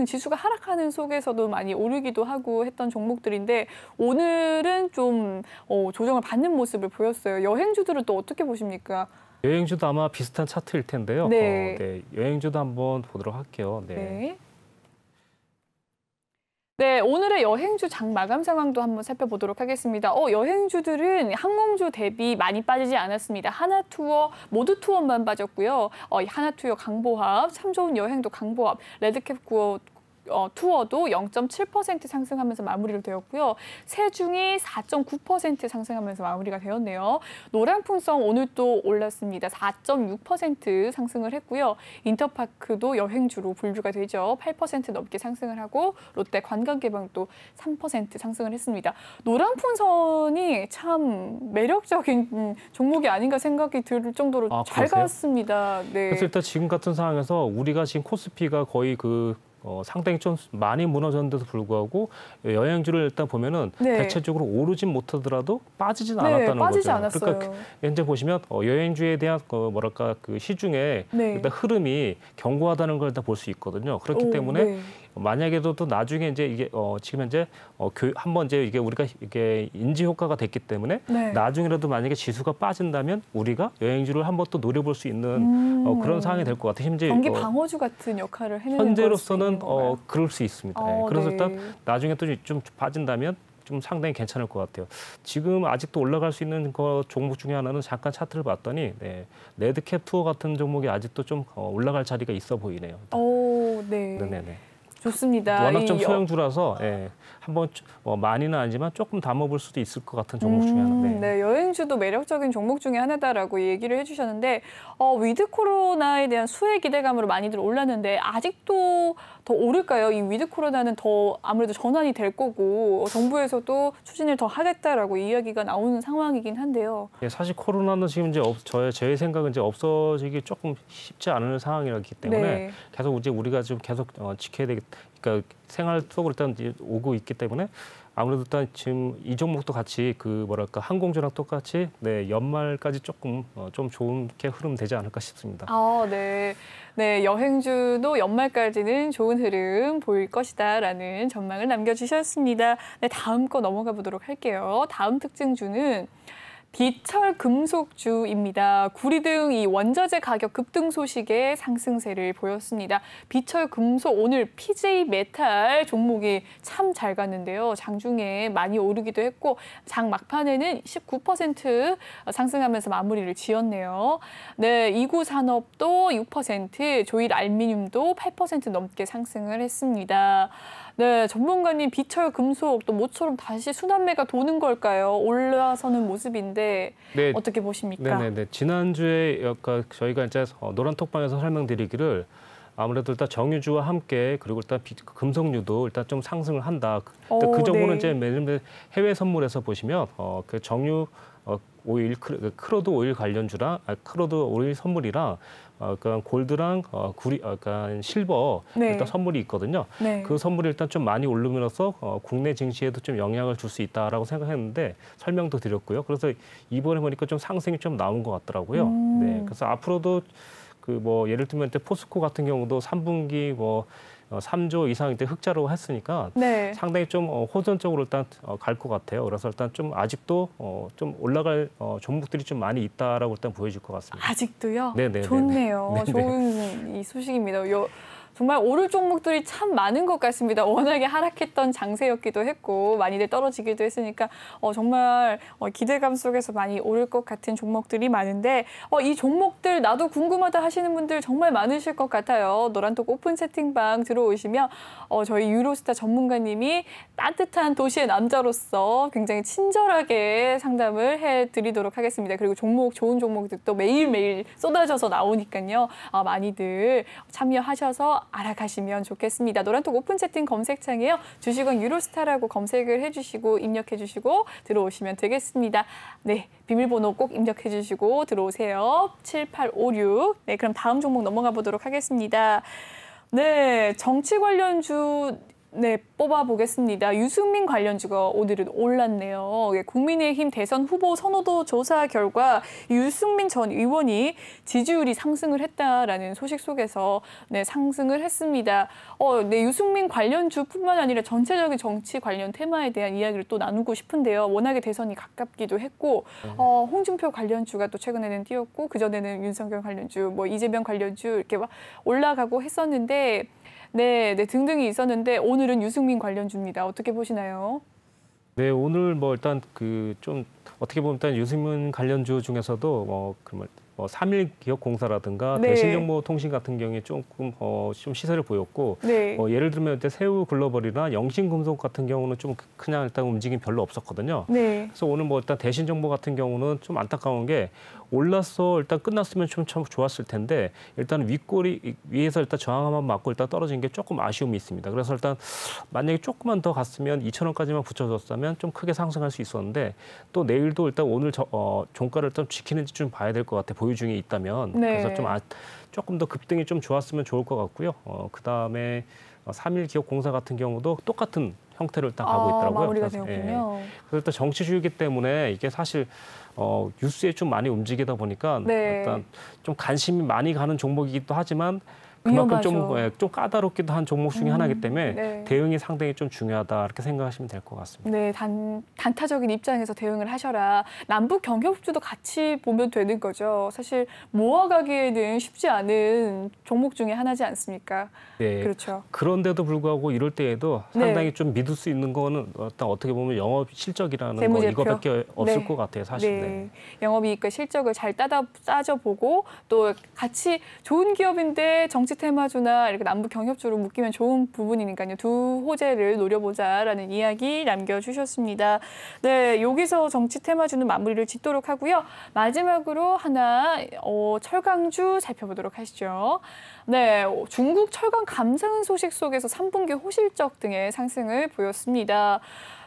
지수가 하락하는 속에서도 많이 오르기도 하고 했던 종목들인데 오늘은 좀 조정을 받는 모습을 보였어요. 여행주들은 또 어떻게 보십니까? 여행주도 아마 비슷한 차트일 텐데요. 네. 여행주도 한번 보도록 할게요. 네. 네, 오늘의 여행주 장 마감 상황도 한번 살펴보도록 하겠습니다. 여행주들은 항공주 대비 많이 빠지지 않았습니다. 하나투어, 모두 투어만 빠졌고요. 하나투어 강보합, 참 좋은 여행도 강보합, 레드캡 투어도 0.7% 상승하면서 마무리를 되었고요. 세중이 4.9% 상승하면서 마무리가 되었네요. 노란풍성 오늘 또 올랐습니다. 4.6% 상승을 했고요. 인터파크도 여행주로 분류가 되죠. 8% 넘게 상승을 하고 롯데 관광개방도 3% 상승을 했습니다. 노란풍선이 참 매력적인 종목이 아닌가 생각이 들 정도로 잘 갔습니다. 네. 그래서 일단 지금 같은 상황에서 우리가 지금 코스피가 거의 상당히 좀 많이 무너졌는데도 불구하고 여행주를 일단 보면은 대체적으로 오르진 못하더라도 빠지진 않았다는 빠지지 거죠. 않았어요. 그러니까 현재 보시면 여행주에 대한 그 시중에 일단 흐름이 견고하다는 걸 일단 볼 수 있거든요. 그렇기 때문에 만약에도 또 나중에 이제 이게 지금 현재 한번 이제 이게 우리가 이게 인지 효과가 됐기 때문에 나중에라도 만약에 지수가 빠진다면 우리가 여행주를 한번 또 노려볼 수 있는 그런 상황이 될 것 같아요. 현재 경기 방어주 같은 역할을 해내는 현재로서는 그럴 수 있습니다. 그래서 네. 일단 나중에 또 좀 빠진다면 좀 상당히 괜찮을 것 같아요. 지금 아직도 올라갈 수 있는 종목 중에 하나는 잠깐 차트를 봤더니 레드캡 투어 같은 종목이 아직도 좀 올라갈 자리가 있어 보이네요. 네네네. 좋습니다. 워낙 좀 소형주라서 한번 많이는 아니지만 조금 담아볼 수도 있을 것 같은 종목 중에 하나. 네, 여행주도 매력적인 종목 중에 하나다라고 얘기를 해주셨는데 위드 코로나에 대한 수혜 기대감으로 많이들 올랐는데 아직도 더 오를까요? 이 위드 코로나는 더 아무래도 전환이 될 거고 정부에서도 추진을 더 하겠다라고 이야기가 나오는 상황이긴 한데요. 사실 코로나는 지금 이제 제 생각은 이제 없어지기 조금 쉽지 않은 상황이기 때문에 계속 이제 우리가 좀 계속 지켜야 되겠다. 그러니까 생활 속으로 일단 오고 있기 때문에 아무래도 일단 지금 이 종목도 같이 항공주랑 똑같이 연말까지 조금 좀 좋게 흐름 되지 않을까 싶습니다. 네, 여행주도 연말까지는 좋은 흐름 보일 것이다라는 전망을 남겨주셨습니다. 네, 다음 거 넘어가 보도록 할게요. 다음 특징주는 비철 금속주입니다. 구리 등 이 원자재 가격 급등 소식에 상승세를 보였습니다. 비철 금속 오늘 PJ 메탈 종목이 참 잘 갔는데요. 장중에 많이 오르기도 했고 장 막판에는 19% 상승하면서 마무리를 지었네요. 네, 이구산업도 6%, 조일 알미늄도 8% 넘게 상승을 했습니다. 네, 전문가님 비철 금속 또 모처럼 다시 순환매가 도는 걸까요? 올라서는 모습인데 네. 어떻게 보십니까? 네네네. 지난주에 약간 저희가 이제 노란톡방에서 설명드리기를 아무래도 일단 정유주와 함께 그리고 일단 금속류도 일단 좀 상승을 한다. 그 정도는 이제 매일 해외 선물에서 보시면 그 정유 오일 크루드 오일 관련주랑 크루드 오일 선물이랑 그러니까 골드랑 구리, 그러니까 실버 일단 선물이 있거든요. 그 선물이 일단 좀 많이 오르면서 국내 증시에도 좀 영향을 줄 수 있다라고 생각했는데 설명도 드렸고요. 그래서 이번에 보니까 좀 상승이 좀 나온 것 같더라고요. 네, 그래서 앞으로도 그 뭐 예를 들면 포스코 같은 경우도 3분기 뭐 3조 이상 이제 흑자로 했으니까 상당히 좀 호전적으로 일단 갈 것 같아요. 그래서 일단 좀 아직도 좀 올라갈 종목들이 좀 많이 있다라고 일단 보여질 것 같습니다. 아직도요? 네네. 좋네요. 네네. 좋은 이 소식입니다. 정말 오를 종목들이 참 많은 것 같습니다. 워낙에 하락했던 장세였기도 했고 많이들 떨어지기도 했으니까 정말 기대감 속에서 많이 오를 것 같은 종목들이 많은데 이 종목들 나도 궁금하다 하시는 분들 정말 많으실 것 같아요. 노란톡 오픈 채팅방 들어오시면 저희 유로스타 전문가님이 따뜻한 도시의 남자로서 굉장히 친절하게 상담을 해드리도록 하겠습니다. 그리고 좋은 종목들도 매일매일 쏟아져서 나오니까요. 많이들 참여하셔서 알아가시면 좋겠습니다. 노란톡 오픈 채팅 검색창에요. 주식은 유로스타라고 검색을 해주시고 입력해주시고 들어오시면 되겠습니다. 네, 비밀번호 꼭 입력해주시고 들어오세요. 7856. 네, 그럼 다음 종목 넘어가 보도록 하겠습니다. 네, 정치 관련주 뽑아보겠습니다. 유승민 관련주가 오늘은 올랐네요. 국민의힘 대선 후보 선호도 조사 결과 유승민 전 의원이 지지율이 상승을 했다라는 소식 속에서 상승을 했습니다. 유승민 관련주뿐만 아니라 전체적인 정치 관련 테마에 대한 이야기를 또 나누고 싶은데요. 워낙에 대선이 가깝기도 했고 홍준표 관련주가 또 최근에는 뛰었고 그전에는 윤석열 관련주, 이재명 관련주 이렇게 막 올라가고 했었는데 등등이 있었는데 오늘은 유승민 관련주입니다. 어떻게 보시나요? 네, 오늘 일단 좀 어떻게 보면 일단 유승민 관련주 중에서도 뭐 3일기업공사라든가 대신정보통신 같은 경우에 조금 좀 시세를 보였고 예를 들면 이제 세우글로벌이나 영신금속 같은 경우는 좀 그냥 일단 움직임 별로 없었거든요. 그래서 오늘 일단 대신정보 같은 경우는 좀 안타까운 게 올라서 일단 끝났으면 좀 좋았을 텐데 일단 윗골이 위에서 일단 저항 한번 맞고 일단 떨어진 게 조금 아쉬움이 있습니다. 그래서 일단 만약에 조금만 더 갔으면 2,000원까지만 붙여줬다면 좀 크게 상승할 수 있었는데 또 내일도 일단 오늘 종가를 좀 지키는지 좀 봐야 될 것 같아요. 보유 중에 있다면. 그래서 좀 조금 더 급등이 좀 좋았으면 좋을 것 같고요. 그다음에 3일기업공사 같은 경우도 똑같은 형태로 일단 가고 있더라고요. 마무리가 되었군요. 그래서 일단 정치주의이기 때문에 이게 사실 뉴스에 좀 많이 움직이다 보니까 일단 좀 관심이 많이 가는 종목이기도 하지만 그만큼 좀 까다롭기도 한 종목 중에 하나이기 때문에 대응이 상당히 좀 중요하다 이렇게 생각하시면 될 것 같습니다. 네, 단타적인 입장에서 대응을 하셔라. 남북 경협주도 같이 보면 되는 거죠. 사실 모아가기에는 쉽지 않은 종목 중에 하나지 않습니까? 네, 그렇죠. 그런데도 불구하고 이럴 때에도 상당히 좀 믿을 수 있는 거는 일단 어떻게 보면 영업 실적이라는 거 이거밖에 없을 것 같아요, 사실. 영업이익과 실적을 잘 따져보고 또 같이 좋은 기업인데 정치 테마주나 이렇게 남북 경협주로 묶이면 좋은 부분이니까요. 두 호재를 노려보자라는 이야기 남겨주셨습니다. 네, 여기서 정치 테마주는 마무리를 짓도록 하고요. 마지막으로 하나 철강주 살펴보도록 하시죠. 네, 중국 철강 감산 소식 속에서 3분기 호실적 등의 상승을 보였습니다.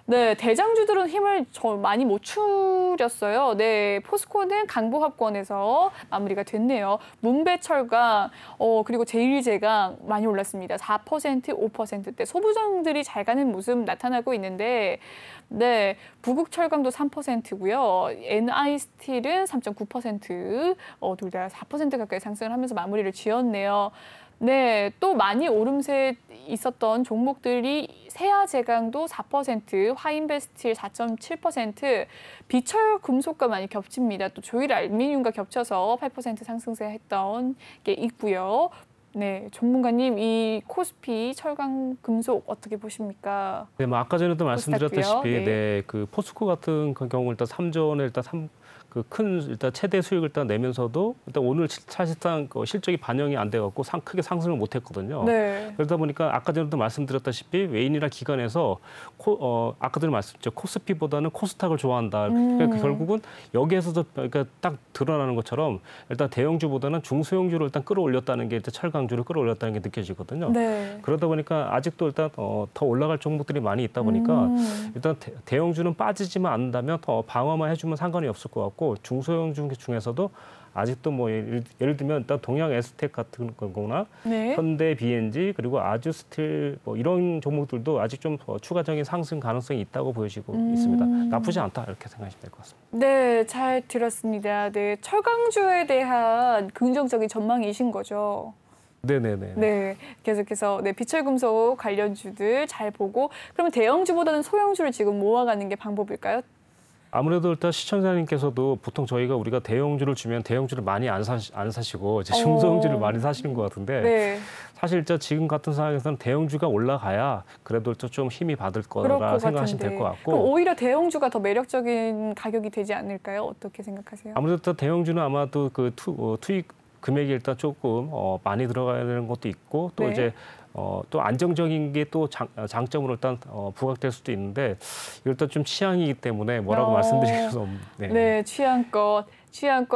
네, 대장주들은 힘을 많이 못 추렸어요. 네, 포스코는 강보합권에서 마무리가 됐네요. 문배철강, 그리고 제일제강 많이 올랐습니다. 4%, 5%대 소부장들이 잘 가는 모습 나타나고 있는데, 네, 부국철강도 3%고요. NI스틸은 3.9%, 둘 다 4% 가까이 상승을 하면서 마무리를 지었네요. 네, 또 많이 오름세 있었던 종목들이 세아제강도 4%, 화인베스틸 4.7%, 비철금속과 많이 겹칩니다. 또 조일 알루미늄과 겹쳐서 8% 상승세 했던 게 있고요. 네, 전문가님 이 코스피 철강금속 어떻게 보십니까? 네, 뭐 아까 전에도 말씀드렸다시피 네. 네, 그 포스코 같은 경우 일단 3전에 일단 그 큰 일단 최대 수익을 일단 내면서도 일단 오늘 사실상 실적이 반영이 안 돼갖고 크게 상승을 못했거든요. 네. 그러다 보니까 아까 전에도 말씀드렸다시피 외인이나 기관에서 아까도 말씀드렸죠, 코스피보다는 코스닥을 좋아한다. 그러니까 결국은 여기에서도 그러니까 딱 드러나는 것처럼 일단 대형주보다는 중소형주를 일단 끌어올렸다는 게 일단 철강주를 끌어올렸다는 게 느껴지거든요. 네. 그러다 보니까 아직도 일단 더 올라갈 종목들이 많이 있다 보니까 일단 대형주는 빠지지만 않는다면 더 방어만 해주면 상관이 없을 것 같고. 중소형 중에서도 아직도 뭐 예를 들면 일단 동양 에스텍 같은 거나 네. 현대 B&G 그리고 아주스틸 뭐 이런 종목들도 아직 좀 추가적인 상승 가능성이 있다고 보여지고 있습니다. 나쁘지 않다 이렇게 생각하시면 될 것 같습니다. 네, 잘 들었습니다. 네, 철강주에 대한 긍정적인 전망이신 거죠. 네네네. 네, 계속해서 네, 비철금속 관련주들 잘 보고 그러면 대형주보다는 소형주를 지금 모아가는 게 방법일까요? 아무래도 일단 시청자님께서도 보통 우리가 대형주를 주면 대형주를 많이 안 사시고 이제 중소형주를 많이 사시는 것 같은데 네. 사실 지금 같은 상황에서는 대형주가 올라가야 그래도 좀 힘이 받을 거라 생각하시면 될 것 같고. 그럼 오히려 대형주가 더 매력적인 가격이 되지 않을까요? 어떻게 생각하세요? 아무래도 대형주는 아마도 그 투입 금액이 일단 조금 많이 들어가야 되는 것도 있고 또 네. 이제 또 안정적인 게 또 장점으로 일단 부각될 수도 있는데 일단 좀 취향이기 때문에 뭐라고 말씀드릴 수 없는. 네. 네, 취향껏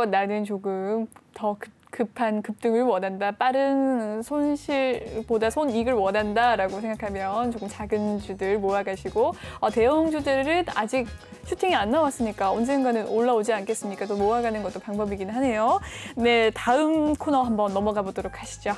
나는 조금 더 급한 급등을 원한다. 빠른 손실보다 손익을 원한다라고 생각하면 조금 작은 주들 모아가시고 대형 주들은 아직 슈팅이 안 나왔으니까 언젠가는 올라오지 않겠습니까? 또 모아가는 것도 방법이긴 하네요. 네, 다음 코너 한번 넘어가 보도록 하시죠.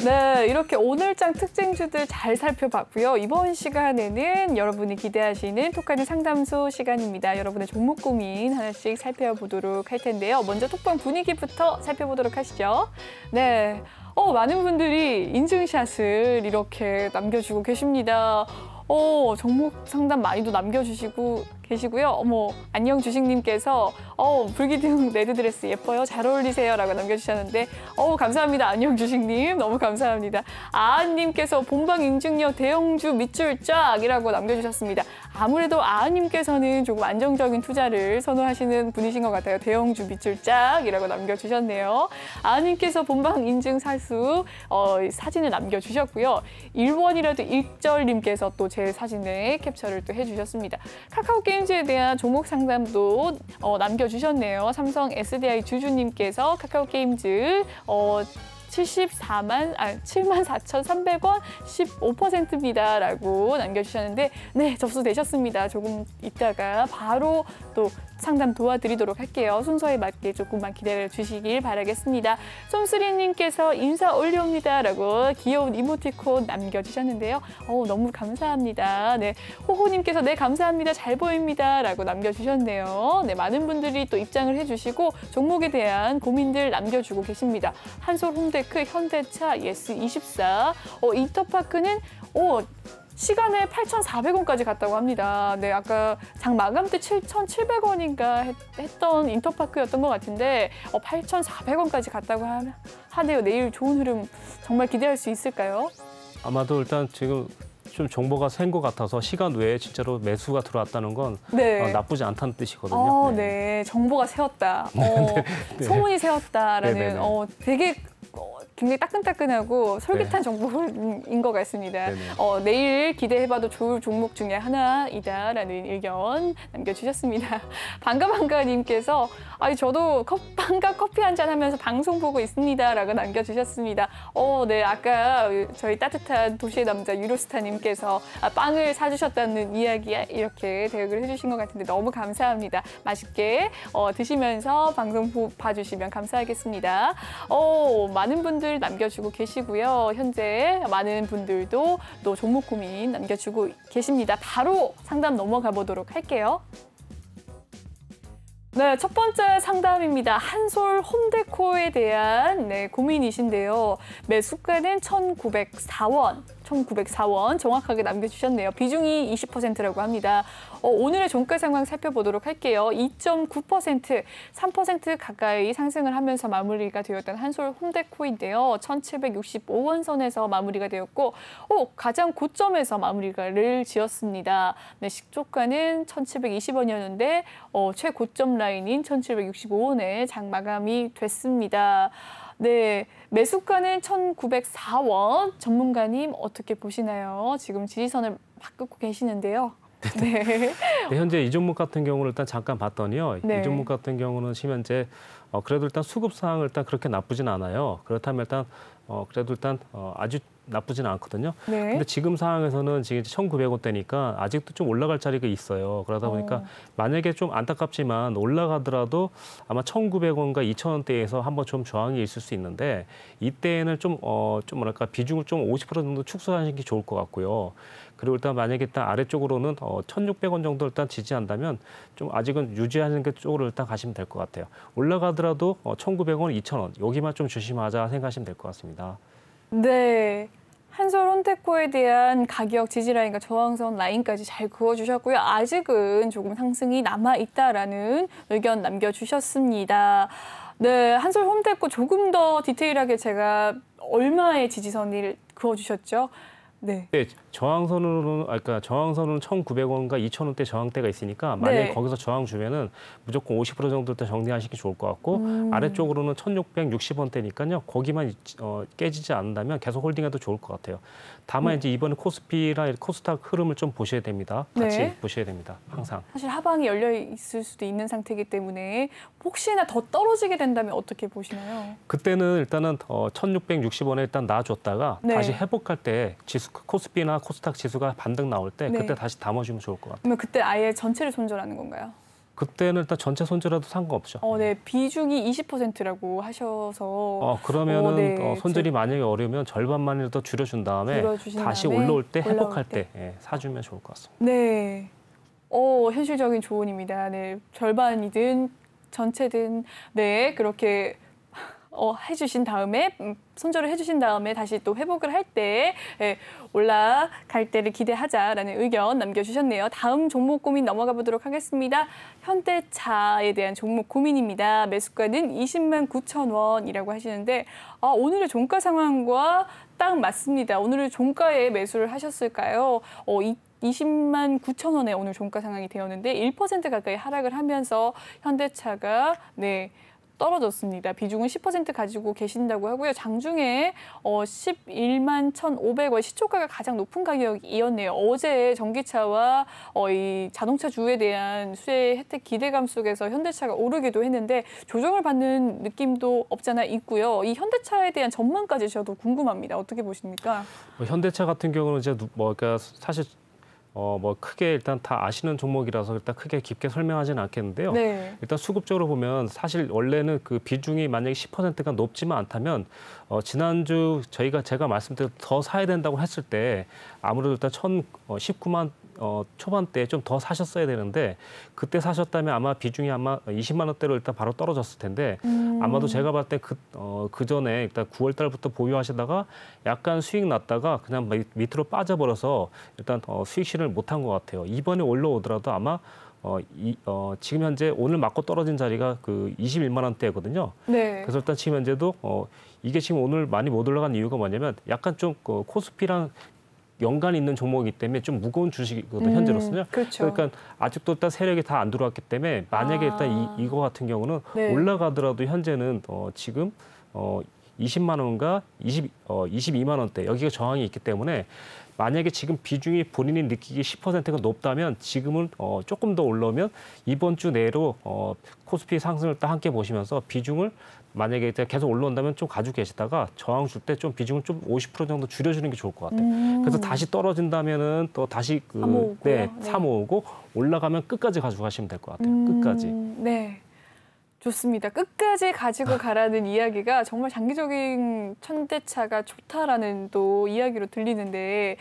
네, 이렇게 오늘장 특징주들 잘 살펴봤고요. 이번 시간에는 여러분이 기대하시는 톡하는 상담소 시간입니다. 여러분의 종목 고민 하나씩 살펴보도록 할 텐데요. 먼저 톡방 분위기부터 살펴보도록 하시죠. 네, 많은 분들이 인증샷을 이렇게 남겨주고 계십니다. 종목 상담 많이도 남겨주시고 계시고요. 어머, 안녕 주식님께서 불기둥 레드드레스 예뻐요. 잘 어울리세요. 라고 남겨주셨는데 감사합니다. 안녕 주식님. 너무 감사합니다. 아은님께서 본방 인증력 대형주 밑줄 쫙이라고 남겨주셨습니다. 아무래도 아은님께서는 조금 안정적인 투자를 선호하시는 분이신 것 같아요. 대형주 밑줄 쫙이라고 남겨주셨네요. 아은님께서 본방 인증 사수 사진을 남겨주셨고요. 1번이라도 1절님께서 또 제 사진에 캡처를 또 해주셨습니다. 카카오 게임즈에 대한 종목 상담도 남겨주셨네요. 삼성 SDI 주주님께서 카카오 게임즈 74,300원 15%입니다. 라고 남겨주셨는데 네, 접수되셨습니다. 조금 있다가 바로 또 상담 도와드리도록 할게요. 순서에 맞게 조금만 기다려주시길 바라겠습니다. 솜수리님께서 인사 올려옵니다. 라고 귀여운 이모티콘 남겨주셨는데요. 너무 감사합니다. 네, 호호님께서 네, 감사합니다. 잘 보입니다. 라고 남겨주셨네요. 네, 많은 분들이 또 입장을 해주시고 종목에 대한 고민들 남겨주고 계십니다. 한솔 홈테크, 현대차, 예스24, 인터파크는 시간에 8,400원까지 갔다고 합니다. 네, 아까 장 마감 때 7,700원인가 했던 인터파크였던 것 같은데 8,400원까지 갔다고 하네요. 내일 좋은 흐름 정말 기대할 수 있을까요? 아마도 일단 지금 좀 정보가 센 것 같아서 시간 외에 진짜로 매수가 들어왔다는 건 네. 나쁘지 않다는 뜻이거든요. 네, 정보가 새었다. 네. 소문이 새었다라는 네, 네, 네. 되게 굉장히 따끈따끈하고 솔깃한 정보인 것 같습니다. 네네. 내일 기대해봐도 좋을 종목 중에 하나이다라는 의견 남겨주셨습니다. 반가반가님께서 저도 반가 커피 한잔 하면서 방송 보고 있습니다라고 남겨주셨습니다. 네, 아까 저희 따뜻한 도시의 남자 유로스타님께서 빵을 사주셨다는 이야기 이렇게 대응을 해주신 것 같은데 너무 감사합니다. 맛있게 드시면서 방송 봐주시면 감사하겠습니다. 많은 분들 질문들 남겨주고 계시고요. 현재 많은 분들도 또 종목 고민 남겨주고 계십니다. 바로 상담 넘어가 보도록 할게요. 네, 첫 번째 상담입니다. 한솔 홈데코에 대한 고민이신데요. 매수가는 1,904원. 1,904원 정확하게 남겨주셨네요. 비중이 20%라고 합니다. 오늘의 종가 상황 살펴보도록 할게요. 2.9%, 3% 가까이 상승을 하면서 마무리가 되었던 한솔 홈데코인데요. 1,765원 선에서 마무리가 되었고 가장 고점에서 마무리를 지었습니다. 네, 시초가는 1,720원이었는데 최고점 라인인 1,765원에 장 마감이 됐습니다. 네, 매수가는 1,904원. 전문가님 어떻게 보시나요? 지금 지지선을 바꾸고 계시는데요. 네. 네, 현재 이 종목 같은 경우는 일단 잠깐 봤더니요. 네. 이 종목 같은 경우는 현재 그래도 일단 수급 상황은 일단 그렇게 나쁘진 않아요. 그렇다면 일단 그래도 일단 아주 나쁘진 않거든요. 네. 근데 지금 상황에서는 지금 1,900원대니까 아직도 좀 올라갈 자리가 있어요. 그러다 보니까 만약에 좀 안타깝지만 올라가더라도 아마 1,900원과 2,000원대에서 한번 좀 저항이 있을 수 있는데 이때는 좀 뭐랄까 비중을 좀 50% 정도 축소하시는 게 좋을 것 같고요. 그리고 일단 만약에 일단 아래쪽으로는 1,600원 정도 일단 지지한다면 좀 아직은 유지하는 게 쪽으로 일단 가시면 될 것 같아요. 올라가더라도 1,900원, 2,000원 여기만 좀 조심하자 생각하시면 될 것 같습니다. 네. 한솔 홈데코에 대한 가격 지지 라인과 저항선 라인까지 잘 그어주셨고요. 아직은 조금 상승이 남아있다라는 의견 남겨주셨습니다. 네, 한솔 홈데코 조금 더 디테일하게 제가 얼마의 지지선을 그어주셨죠? 네. 네, 저항선으로는 그러니까 저항선은 1,900원과 2,000원대 저항대가 있으니까 만약에 네. 거기서 저항 주면은 무조건 50% 정도 일단 정리하시기 좋을 것 같고 아래쪽으로는 1,660원대니까요. 거기만 깨지지 않는다면 계속 홀딩해도 좋을 것 같아요. 다만 이제 이번에 코스피나 코스닥 흐름을 좀 보셔야 됩니다. 같이 네. 보셔야 됩니다. 항상. 사실 하방이 열려 있을 수도 있는 상태이기 때문에 혹시나 더 떨어지게 된다면 어떻게 보시나요? 그때는 일단은 1,660원에 일단 놔줬다가 네. 다시 회복할 때 지수 코스피나 코스닥 지수가 반등 나올 때 네. 그때 다시 담아주면 좋을 것 같아요. 그러면 그때 아예 전체를 손절하는 건가요? 그때는 일단 전체 손절해도 상관없죠. 네, 비중이 20%라고 하셔서 그러면은 네, 손절이 만약에 어려우면 절반만이라도 줄여준 다음에 줄여주신 다시 다음에 올라올 때 올라올 회복할 때. 때 사주면 좋을 것 같습니다. 네. 현실적인 조언입니다. 네, 절반이든 전체든 네, 그렇게 해주신 다음에 손절을 해주신 다음에 다시 또 회복을 할 때 올라갈 때를 기대하자라는 의견 남겨주셨네요. 다음 종목 고민 넘어가 보도록 하겠습니다. 현대차에 대한 종목 고민입니다. 매수가는 20만 9천 원이라고 하시는데 오늘의 종가 상황과 딱 맞습니다. 오늘의 종가에 매수를 하셨을까요? 20만 9천 원에 오늘 종가 상황이 되었는데 1% 가까이 하락을 하면서 현대차가 떨어졌습니다. 비중은 10% 가지고 계신다고 하고요. 장중에 11만 1,500원 시초가가 가장 높은 가격이었네요. 어제 전기차와 이 자동차주에 대한 수혜 혜택 기대감 속에서 현대차가 오르기도 했는데 조정을 받는 느낌도 없잖아 있고요. 이 현대차에 대한 전망까지 저도 궁금합니다. 어떻게 보십니까? 현대차 같은 경우는 이제 그러니까 사실 크게 일단 다 아시는 종목이라서 일단 크게 깊게 설명하지는 않겠는데요. 네. 일단 수급적으로 보면 사실 원래는 그 비중이 만약에 10%가 높지만 않다면 지난주 제가 말씀드린 더 사야 된다고 했을 때 아무래도 일단 19만 초반대에 좀 더 사셨어야 되는데 그때 사셨다면 아마 비중이 아마 20만 원대로 일단 바로 떨어졌을 텐데 아마도 제가 봤을 때 그 전에 일단 9월 달부터 보유하시다가 약간 수익 났다가 그냥 밑으로 빠져버려서 일단 수익 실현을 못한 것 같아요. 이번에 올라오더라도 아마 지금 현재 오늘 맞고 떨어진 자리가 그 21만 원대거든요. 네. 그래서 일단 지금 현재도 이게 지금 오늘 많이 못 올라간 이유가 뭐냐면 약간 좀 코스피랑 연관이 있는 종목이기 때문에 좀 무거운 주식이거든요, 현재로서는요. 그렇죠. 그러니까 아직도 일단 세력이 다 안 들어왔기 때문에 만약에 일단 이거 같은 경우는 네. 올라가더라도 현재는 지금 20만 원과 22만 원대 여기가 저항이 있기 때문에 만약에 지금 비중이 본인이 느끼기 10%가 높다면 지금은 조금 더 올라오면 이번 주 내로 코스피 상승을 딱 함께 보시면서 비중을 만약에 계속 올라온다면 좀 가지고 계시다가 저항 줄 때 좀 비중을 좀 50% 정도 줄여주는 게 좋을 것 같아요. 그래서 다시 떨어진다면은 또 다시 사 모으고 올라가면 끝까지 가지고 가시면 될 것 같아요. 끝까지. 네. 좋습니다. 끝까지 가지고 가라는 이야기가 정말 장기적인 천대차가 좋다라는 또 이야기로 들리는데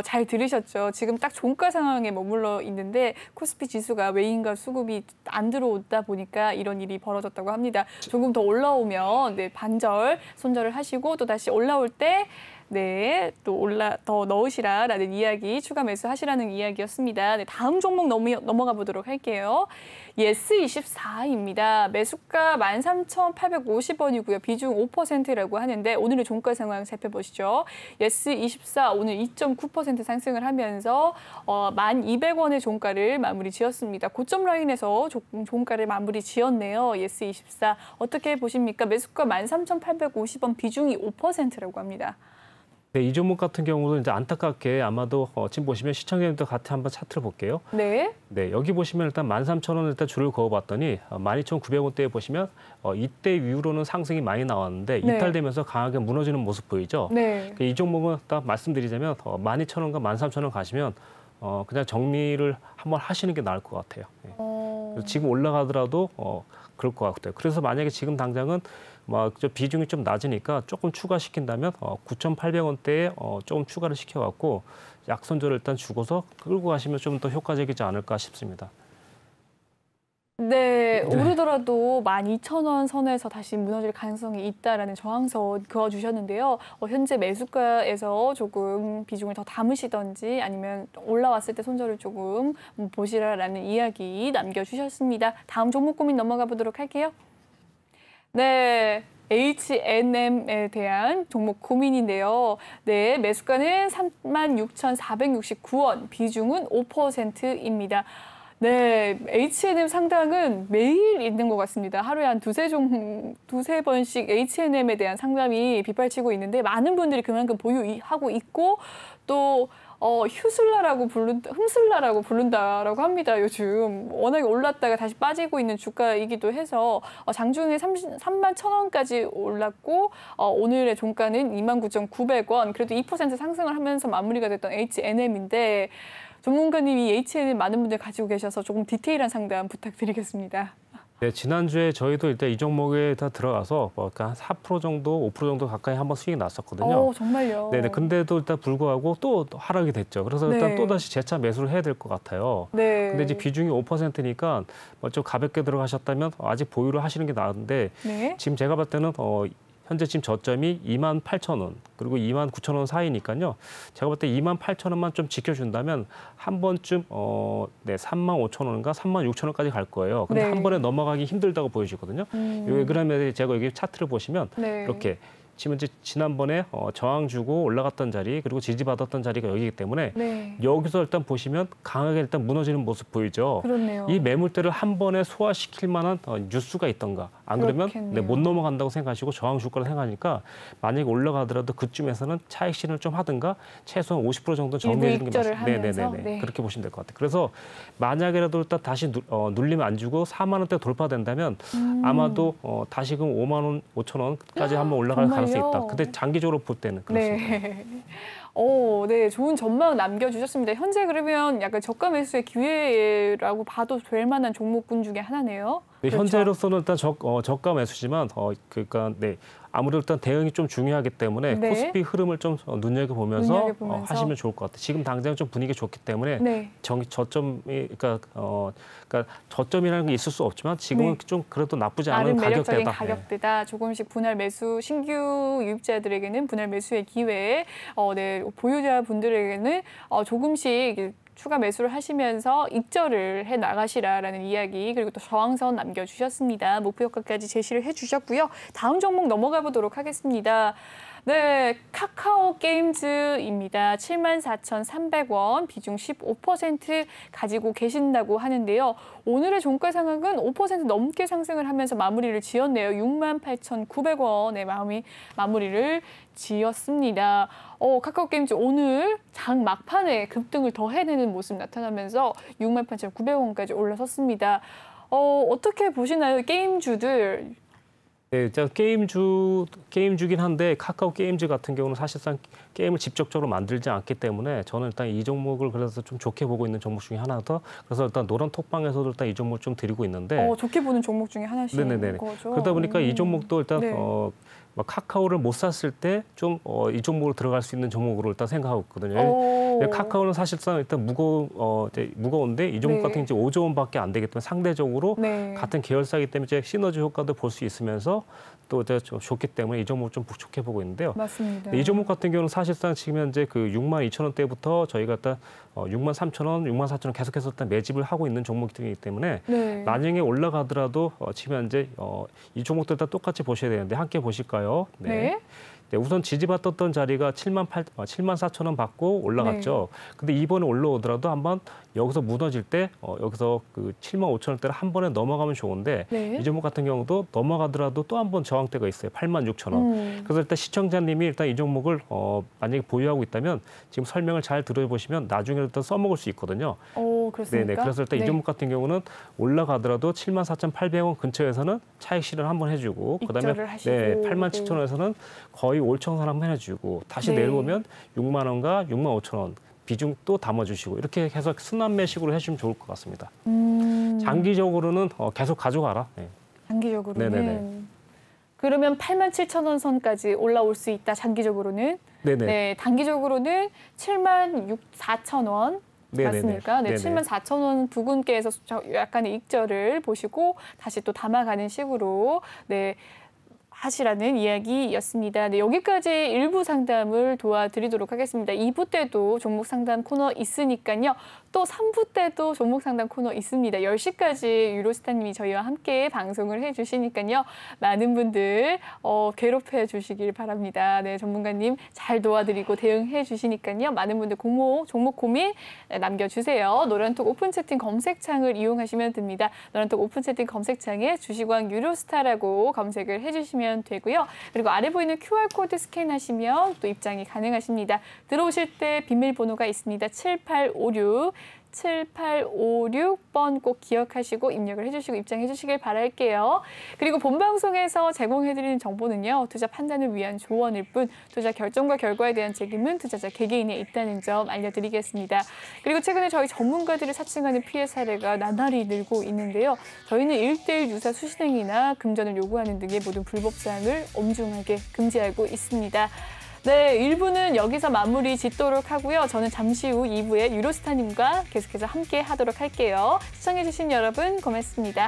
잘 들으셨죠? 지금 딱 종가 상황에 머물러 있는데 코스피 지수가 외인과 수급이 안 들어오다 보니까 이런 일이 벌어졌다고 합니다. 조금 더 올라오면 네, 반절, 손절을 하시고 또 다시 올라올 때 네, 또 더 넣으시라라는 이야기, 추가 매수하시라는 이야기였습니다. 네, 다음 종목 넘어가 보도록 할게요. 예스24입니다. 매수가 13,850원이고요. 비중 5%라고 하는데 오늘의 종가 상황 살펴보시죠. 예스24 오늘 2.9% 상승을 하면서 1,200원의 종가를 마무리 지었습니다. 고점 라인에서 종가를 마무리 지었네요. 예스24 어떻게 보십니까? 매수가 13,850원, 비중이 5%라고 합니다. 네, 이 종목 같은 경우도 이제 안타깝게 아마도 지금 보시면 시청자님도 같이 한번 차트를 볼게요. 네. 네, 여기 보시면 일단 13,000원 일단 줄을 그어봤더니 12,900원대에 보시면 이때 이후로는 상승이 많이 나왔는데 네. 이탈되면서 강하게 무너지는 모습 보이죠. 네. 이 종목은 딱 말씀드리자면 12,000원과 13,000원 가시면 그냥 정리를 한번 하시는 게 나을 것 같아요. 네. 지금 올라가더라도 그럴 것 같아요. 그래서 만약에 지금 당장은 비중이 좀 낮으니까 조금 추가시킨다면 9,800원대에 조금 추가를 시켜갖고 약손절을 일단 주고서 끌고 가시면 좀 더 효과적이지 않을까 싶습니다. 네, 오르더라도 12,000원 선에서 다시 무너질 가능성이 있다라는 저항선 그어주셨는데요. 현재 매수가에서 조금 비중을 더 담으시던지 아니면 올라왔을 때 손절을 조금 보시라라는 이야기 남겨주셨습니다. 다음 종목 고민 넘어가 보도록 할게요. 네. H&M에 대한 종목 고민인데요. 네, 매수가는 36,469원, 비중은 5%입니다. 네, H&M 상당은 매일 있는 것 같습니다. 하루에 한 두세 번씩 H&M에 대한 상담이 빗발치고 있는데 많은 분들이 그만큼 보유하고 있고 또 흠슬라라고 부른다라고 합니다. 요즘 워낙에 올랐다가 다시 빠지고 있는 주가이기도 해서 장중에 31,000원까지 올랐고 오늘의 종가는 29,900원. 그래도 2% 상승을 하면서 마무리가 됐던 H&M인데 전문가님이 H&M 많은 분들 가지고 계셔서 조금 디테일한 상담 부탁드리겠습니다. 네, 지난주에 저희도 일단 이 종목에 다 들어가서 한 4% 정도, 5% 정도 가까이 한번 수익이 났었거든요. 정말요? 네네. 근데도 일단 불구하고 또 하락이 됐죠. 그래서 일단 네. 또다시 재차 매수를 해야 될 것 같아요. 네. 근데 이제 비중이 5%니까 좀 가볍게 들어가셨다면 아직 보유를 하시는 게 나은데 네. 지금 제가 봤을 때는 현재 지금 저점이 28,000원 그리고 29,000원 사이니까요. 제가 볼 때 28,000원만 좀 지켜준다면 한 번쯤 35,000원인가 36,000원까지 갈 거예요. 근데 네. 한 번에 넘어가기 힘들다고 보여지거든요. 왜 그러면 제가 여기 차트를 보시면 네. 이렇게 지금 이제 지난번에 저항 주고 올라갔던 자리 그리고 지지받았던 자리가 여기이기 때문에 네. 여기서 일단 보시면 강하게 일단 무너지는 모습 보이죠. 그렇네요. 이 매물대를 한 번에 소화시킬 만한 뉴스가 있던가. 안 그러면 못 넘어간다고 생각하시고 저항 줄 거라 생각하니까 만약에 올라가더라도 그쯤에서는 차익 실현을 좀 하든가 최소한 50% 정도 정리해 주는 게 맞습니다. 네네네. 네. 그렇게 보시면 될 것 같아요. 그래서 만약에라도 일단 다시 눌리면 안 주고 4만 원대 돌파된다면 아마도 다시금 5만 원, 5천 원까지 한번 올라갈 가능성이 있다. 근데 장기적으로 볼 때는 그렇습니다. 네. 네, 좋은 전망 남겨주셨습니다. 현재 그러면 약간 저가 매수의 기회라고 봐도 될 만한 종목군 중에 하나네요. 네, 그렇죠? 현재로서는 일단 저가 매수지만 그러니까 아무래도 일단 대응이 좀 중요하기 때문에 네. 코스피 흐름을 좀 눈여겨보면서 하시면 좋을 것 같아요. 지금 당장 좀 분위기 좋기 때문에 네. 저점이 그러니까 저점이라는 게 있을 수 없지만 지금은 좀 그래도 나쁘지 않은 매력적인 가격대다. 가격대다. 조금씩 분할 매수, 신규 유입자들에게는 분할 매수의 기회, 보유자 분들에게는 조금씩 추가 매수를 하시면서 익절을 해 나가시라라는 이야기 그리고 또 저항선 남겨주셨습니다. 목표가까지 제시를 해주셨고요. 다음 종목 넘어가 보도록 하겠습니다. 네, 카카오 게임즈입니다. 74,300원, 비중 15% 가지고 계신다고 하는데요. 오늘의 종가 상황은 5% 넘게 상승을 하면서 마무리를 지었네요. 68,900원에 마무리를 지었습니다. 카카오 게임즈 오늘 장 막판에 급등을 더 해내는 모습 나타나면서 68,900원까지 올라섰습니다. 어떻게 보시나요? 게임주들 네, 일단 게임주긴 한데 카카오 게임즈 같은 경우는 사실상 게임을 직접적으로 만들지 않기 때문에 저는 일단 이 종목을 그래서 좀 좋게 보고 있는 종목 중에 하나 더. 그래서 일단 노란 톡방에서도 일단 이 종목 좀 드리고 있는데. 좋게 보는 종목 중에 하나씩 네네네. 거죠. 그러다 보니까 이 종목도 일단 네. 카카오를 못 샀을 때 좀 이 종목으로 들어갈 수 있는 종목으로 일단 생각하고 있거든요. 카카오는 사실상 일단 무거운데 이 종목 네. 같은 경우 이제 5조 원밖에 안 되기 때문에 상대적으로 네. 같은 계열사이기 때문에 이제 시너지 효과도 볼 수 있으면서 또 이제 좋기 때문에 이 종목 좀 좋게 보고 있는데요. 맞습니다. 이 종목 같은 경우는 사실상 지금 현재 그 62,000원대부터 저희가 일단 63,000원, 64,000원 계속해서 일단 매집을 하고 있는 종목이기 때문에 네. 나중에 올라가더라도 지금 현재 이 종목들 다 똑같이 보셔야 되는데 함께 보실까요? 네. 네, 우선 지지받았던 자리가 74,000원 받고 올라갔죠. 근데 이번에 올라오더라도 한번 여기서 무너질 때 여기서 그 75,000원대를 한 번에 넘어가면 좋은데 네. 이 종목 같은 경우도 넘어가더라도 또 한 번 저항대가 있어요. 86,000원. 그래서 일단 시청자님이 일단 이 종목을 만약에 보유하고 있다면 지금 설명을 잘 들어보시면 나중에 일단 써먹을 수 있거든요. 그렇습니까? 네네. 그래서 일단 네. 이 종목 같은 경우는 올라가더라도 74,800원 근처에서는 차익 실현 한번 해주고 그다음에 입절을 하시고. 87,000원에서는 거의 올청산 한번 해주고 다시 네. 내려오면 6만 원과 6만 5천 원 비중 또 담아주시고 이렇게 해서 순환매식으로 해주시면 좋을 것 같습니다. 장기적으로는 계속 가져가라. 네. 장기적으로는. 네네네. 그러면 87,000원 선까지 올라올 수 있다. 장기적으로는. 네네. 네, 단기적으로는 74,000원. 네네네. 맞습니까? 네, 네네. 74,000원 부근께에서 약간의 익절을 보시고 다시 또 담아가는 식으로 네. 하시라는 이야기였습니다. 네, 여기까지 일부 상담을 도와드리도록 하겠습니다. 2부 때도 종목 상담 코너 있으니까요. 또 3부 때도 종목 상담 코너 있습니다. 10시까지 유로스타님이 저희와 함께 방송을 해주시니까요. 많은 분들 괴롭혀 주시길 바랍니다. 네, 전문가님 잘 도와드리고 대응해 주시니까요. 많은 분들 종목 고민 남겨주세요. 노란톡 오픈 채팅 검색창을 이용하시면 됩니다. 노란톡 오픈 채팅 검색창에 주식왕 유로스타라고 검색을 해주시면 되고요. 그리고 아래 보이는 QR코드 스캔하시면 또 입장이 가능하십니다. 들어오실 때 비밀번호가 있습니다. 7856번 꼭 기억하시고 입력을 해주시고 입장해 주시길 바랄게요. 그리고 본 방송에서 제공해드리는 정보는요. 투자 판단을 위한 조언일 뿐 투자 결정과 결과에 대한 책임은 투자자 개개인에 있다는 점 알려드리겠습니다. 그리고 최근에 저희 전문가들을 사칭하는 피해 사례가 나날이 늘고 있는데요. 저희는 1:1 유사 수신행위나 금전을 요구하는 등의 모든 불법 사항을 엄중하게 금지하고 있습니다. 네, 1부는 여기서 마무리 짓도록 하고요. 저는 잠시 후 2부에 유로스타님과 계속해서 함께 하도록 할게요. 시청해주신 여러분 고맙습니다.